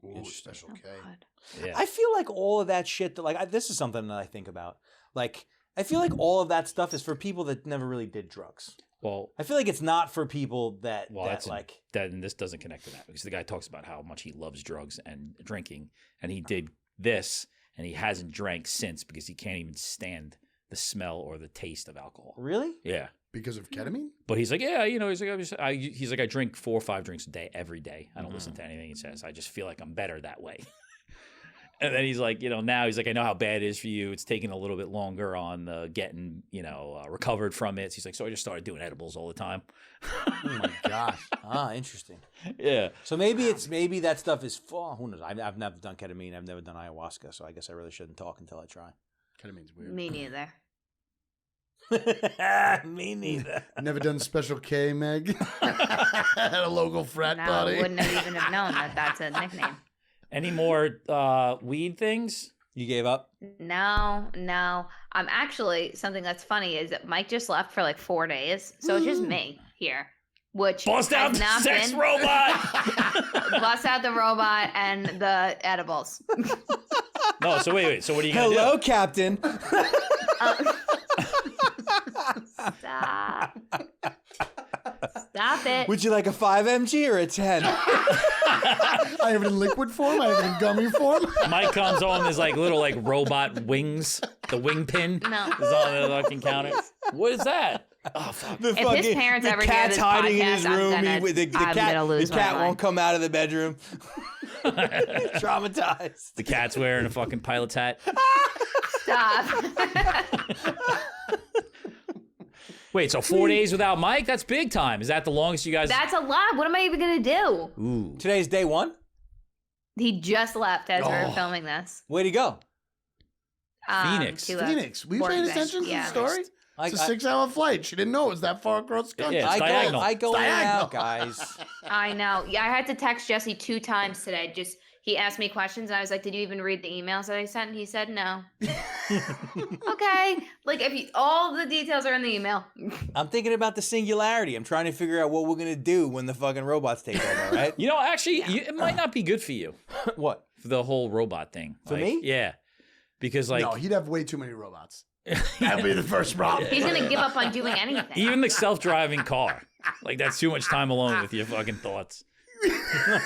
Ooh, Interesting. special Oh, K. God. Yeah. I feel like all of that shit that this is something that I think about. Like I feel like all of that stuff is for people that never really did drugs. Well, I feel like it's not for people that that's like that, and this doesn't connect to that because the guy talks about how much he loves drugs and drinking, and he did this, and he hasn't drank since because he can't even stand the smell or the taste of alcohol. really. Yeah, Because of ketamine? but he's like, yeah, he's like, I drink 4 or 5 drinks a day every day. I don't listen to anything he says. I just feel like I'm better that way. And then he's like, now he's like, I know how bad it is for you. It's taking a little bit longer on getting, recovered from it. So he's like, so I just started doing edibles all the time. Oh my gosh. Interesting. Yeah. So maybe that stuff is who knows? I've never done ketamine. I've never done ayahuasca. So I guess I really shouldn't talk until I try. Ketamine's weird. Me neither. Me neither. Never done special K, Meg? At a local frat No, party? wouldn't have even have known that that's a nickname. Any more weed things? You gave up? No. Actually, something that's funny is that Mike just left for like 4 days, so it's just me here, which Bust out has the not sex been- robot. Bust out the robot and the edibles. No, so wait. So what are you gonna Hello, do? Captain. Stop. Stop it. Would you like a 5 mg or a 10? I have it in liquid form. I have it in gummy form. Mike comes home. There's like little robot wings. The wing pin No. is on the fucking counter. What is that? Oh fuck. The If his parents the ever hear cat's this hiding in podcast, his I'm room. gonna- The I'm gonna lose the my cat mind. won't come out of the bedroom. Traumatized. The cat's wearing a fucking pilot's hat. Stop. Wait, so 4 days without Mike? That's big time. Is that the longest you guys? That's a lot. What am I even gonna do? Ooh. Today's day 1. He just left as we Oh. were filming this. Where'd he go? Phoenix. To a Phoenix. We sporting paid event. attention to Yeah. the story. I, It's a 6-hour flight. She didn't know it was that far across the country. Yeah, it's I diagonal. go in and Diagonal. out, guys. I know. Yeah, I had to text Jesse 2 times today. Just he asked me questions. And I was like, "Did you even read the emails that I sent?" And he said, "No." Okay. Like if you, all the details are in the email. I'm thinking about the singularity. I'm trying to figure out what we're gonna do when the fucking robots take over, right? You know, actually, it might not be good for you What? for the whole robot thing. For Like, me? Yeah, because like No, he'd have way too many robots. That'd be the first problem. He's gonna give up on doing anything. even the self-driving car, like that's too much time alone with your fucking thoughts.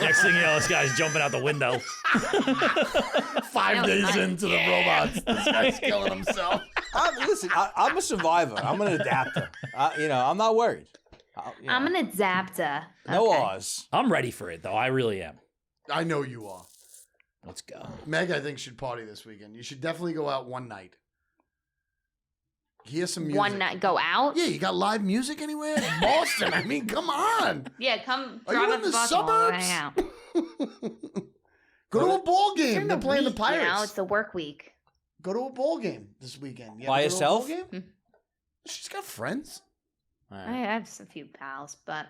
Next thing you know, this guy's jumping out the window. 5 No, days not- into the robots, this guy's killing himself. I'm a survivor. I'm an adapter. I'm not worried. I'm an adapter. No Okay. Oz. I'm ready for it though. I really am. I know you are. Let's go. Meg, I think, should party this weekend. You should definitely go out one night. Hear some music. One night, go out. Yeah, you got live music anywhere? It's Boston. I mean, come on. Yeah, come Are drive you up in to the Baltimore. We'll suburbs? hang out. Go to a ball game. During They're playing the week, Pirates. You know, it's the work week. Go to a ball game this weekend. You By ever go to a ball yourself? game? She's got friends. All I right. have a few pals, but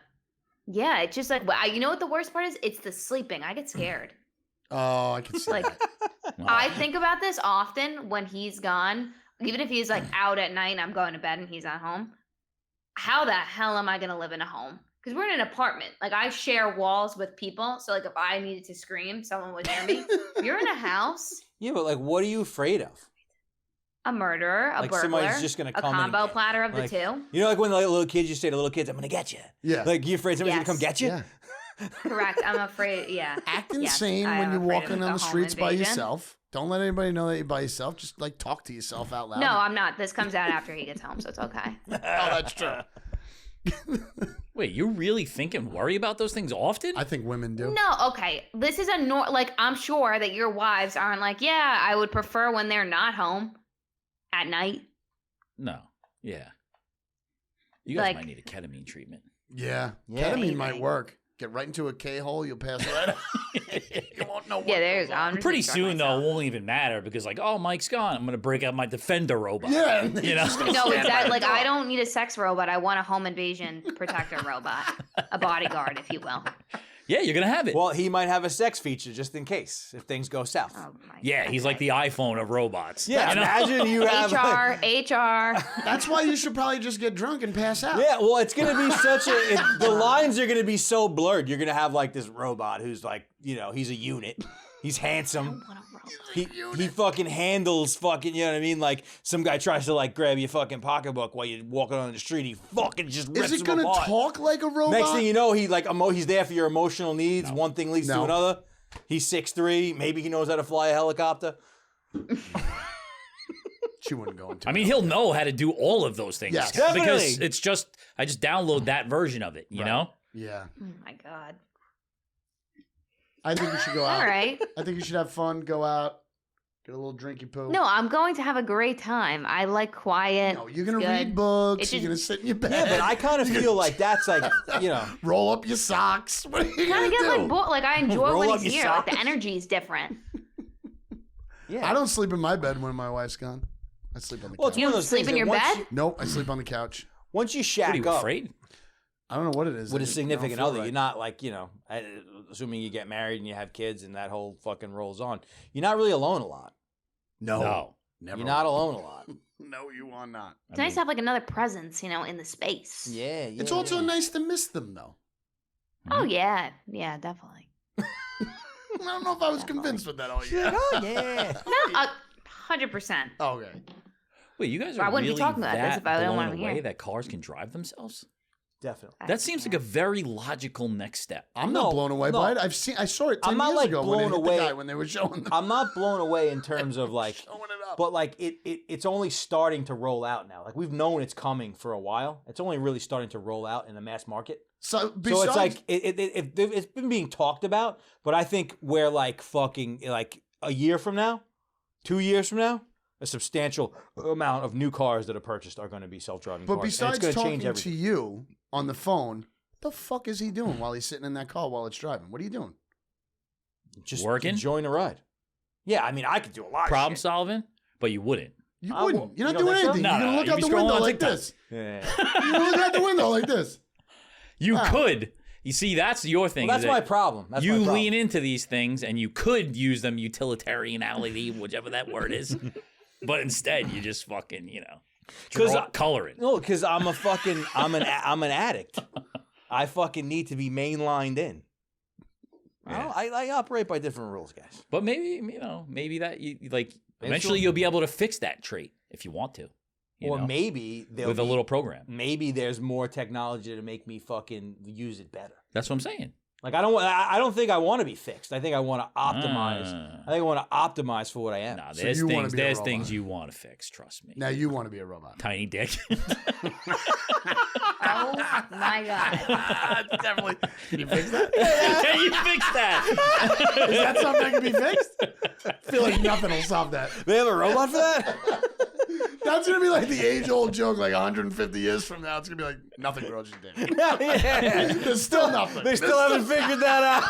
yeah, it's just like you know what the worst part is? It's the sleeping. I get scared. Oh, I can see Like, that. I think about this often when he's gone. Even if he's like out at night and I'm going to bed and he's at home. How the hell am I going to live in a home? Because we're in an apartment. Like I share walls with people. So like if I needed to scream, someone would hear me. You're in a house, Yeah, but like, what are you afraid of? a murderer, a Like burglar, somebody's just gonna a come and combo platter of like- the two. You know, like when the little kids, you say to little kids, "I'm gonna get you." Yeah. Like you afraid somebody's Yes. gonna come get you? Yeah. Correct. I'm afraid. Yeah. Act Yes, insane I when am you're afraid of walking the on the home streets by invasion. yourself. Don't let anybody know that you're by yourself. Just like talk to yourself out loud. No, I'm not. This comes out after he gets home, so it's okay. Oh, that's true. Wait, you really think and worry about those things often? I think women do. No, okay. This is like I'm sure that your wives aren't like, yeah, I would prefer when they're not home at night. No. Yeah. You guys Like- might need a ketamine treatment. Yeah. Yeah. Ketamine Maybe. might work. Get right into a K-hole, you'll pass right out. You won't know what Yeah, there you goes go. on. I'm just Pretty gonna soon, start though, it myself. won't even matter because, like, oh, Mike's gone. I'm going to break out my Defender robot. Yeah. You know? No, exactly. Like I don't need a sex robot. I want a home invasion protector robot, a bodyguard, if you will. Yeah, you're going to have it. Well, he might have a sex feature just in case if things go south. Oh my. yeah, he's like the iPhone of robots. Yeah, You know? imagine you have. HR. That's why you should probably just get drunk and pass out. Yeah, well, it's gonna be such the lines are gonna be so blurred. You're gonna have like this robot who's like, he's a unit. He's handsome. He fucking handles fucking, you know what I mean? Like some guy tries to like grab your fucking pocketbook while you're walking on the street. He fucking just rips Is it him gonna apart. talk like a robot? Next thing you know, he like he's there for your emotional needs. One thing leads to No. another. He's 6'3". Maybe he knows how to fly a helicopter. She wouldn't go into I mean, he'll know how to do all of those things. Yes. Because Definitely. it's just, I just download that version of it, you know? Yeah. Oh my god. I think you should go out. All right. I think you should have fun, go out, get a little drinky poo. No, I'm going to have a great time. I like quiet. No, you're gonna It's read good. books, It's you're just- gonna sit in your bed. Yeah, but I kind of feel like that's like, roll up your socks. What are you Kind gonna of get do? like like I enjoy Roll when up he's your here. Like the socks. energy is different. yeah. I don't sleep in my bed when my wife's gone. I sleep on the Well, it's couch. You one of don't those sleep things in that your once bed? Nope, I sleep on the couch. Once you What, shack are you up afraid? I don't know what it is. with I a just significant don't feel other, right. you're not like, assuming you get married and you have kids and that whole fucking rolls on. You're not really alone a lot. No, never. You're not alone a lot. No, you are not. It's nice to have like another presence, in the space. Yeah, It's also nice to miss them, though. Oh yeah, yeah, definitely. I don't know if I was convinced with that. Oh yeah. Oh, yeah. No, 100%. Okay. Wait, you guys I are wouldn't be really talking about this that if I don't blown want to away hear. that cars can drive themselves? Definitely. That seems like a very logical next step. I'm not blown away by it. I saw it 10 years ago when it hit the guy when they were showing them. I'm not blown away in terms of like showing it up. But like it's only starting to roll out now. Like we've known it's coming for a while. It's only really starting to roll out in the mass market. So it's like it's been being talked about, but I think we're like fucking like a year from now, 2 years from now, a substantial amount of new cars that are purchased are going to be self-driving cars. But besides and it's talking change everything. to you on the phone, the fuck is he doing while he's sitting in that car while it's driving? What are you doing? Just working, enjoying the ride. Yeah, I mean, I could do a lot problem of shit. solving, but you wouldn't. You wouldn't. You're not You don't doing think so? anything. No, You're no, gonna look you'd out be the scrolling window on like TikTok. this. Yeah. You're gonna look out the window like this. You Wow. could. You see, that's your thing. Well, is that's that my problem. That's you my problem. lean into these things, and you could use them utilitarianality, whichever that word is. But instead, you just fucking, color it. No, because I'm an addict. I fucking need to be mainlined in. Yeah. I operate by different rules, guys. But maybe, maybe that eventually sure. you'll be able to fix that trait if you want to. Or maybe with a little program. Maybe there's more technology to make me fucking use it better. That's what I'm saying. Like I don't think I want to be fixed. I think I want to optimize. I think I want to optimize for what I am. Nah, So there's you wanna things. be a There's robot. things you want to fix. Trust me. Now you want to be a robot. Tiny dick. Oh my god. Definitely. Can you fix that? Can you fix that? Is that something that can be fixed? I feel like nothing will solve that. They have a robot for that? That's going to be like the age-old joke, like 150 years from now. It's going to be like, nothing grows your dick. Yeah. There's still nothing. They still haven't figured that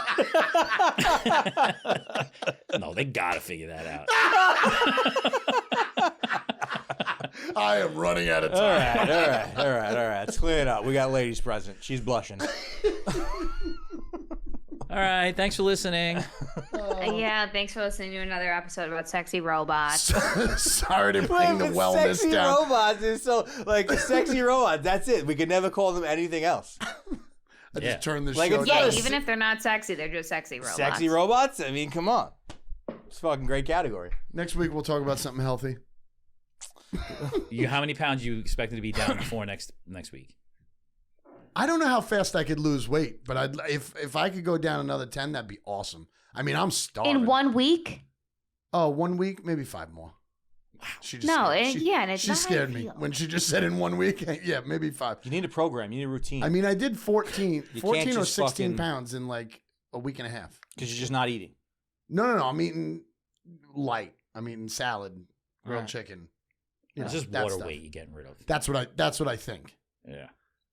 out. No, they gotta figure that out. I am running out of All time. right. Let's clear it up. We got ladies present. She's blushing. All right. Thanks for listening. Yeah, thanks for listening to another episode about sexy robots. Sorry to bring the wellness sexy down. robots is so like sexy robots. That's it. We can never call them anything else. I just turned the Like, show it's not down. a- Even if they're not sexy, they're just sexy robots. Sexy robots? I mean, come on. It's a fucking great category. Next week, we'll talk about something healthy. How many pounds you expected to be down before next week? I don't know how fast I could lose weight, but if I could go down another 10, that'd be awesome. I mean, I'm starving. In 1 week? Oh, 1 week, maybe 5 more. Wow. She just No, scared, and it's she not how scared you me feel. when she just said in 1 week. Yeah, maybe 5. You need a program. You need a routine. I mean, I did 14 or just 16 fucking- pounds in like a week and a half. Because you're just not eating. No. I'm eating light. I'm eating salad, grilled Right. chicken. It's just that water stuff. weight you're getting rid of. That's what I think. Yeah.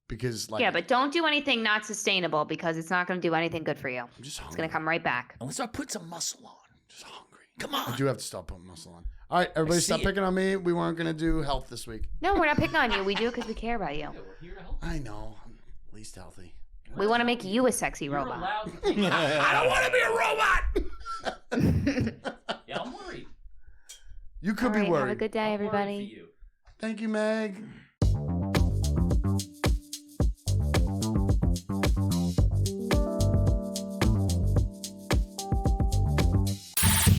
Because like Yeah, but don't do anything not sustainable because it's not going to do anything good for you. I'm just hungry. It's going to come right back. Unless I put some muscle on. Just hungry. Come on. I do have to stop putting muscle on. All right, everybody, stop see it. picking on me. We weren't gonna do health this week. No, we're not picking on you. We do it because we care about you. I know. I'm least healthy. We want to make you a sexy robot. I don't want to be a robot. Yeah, I'm worried. You could All be right, worried. have a good day, everybody. You. Thank you, Meg.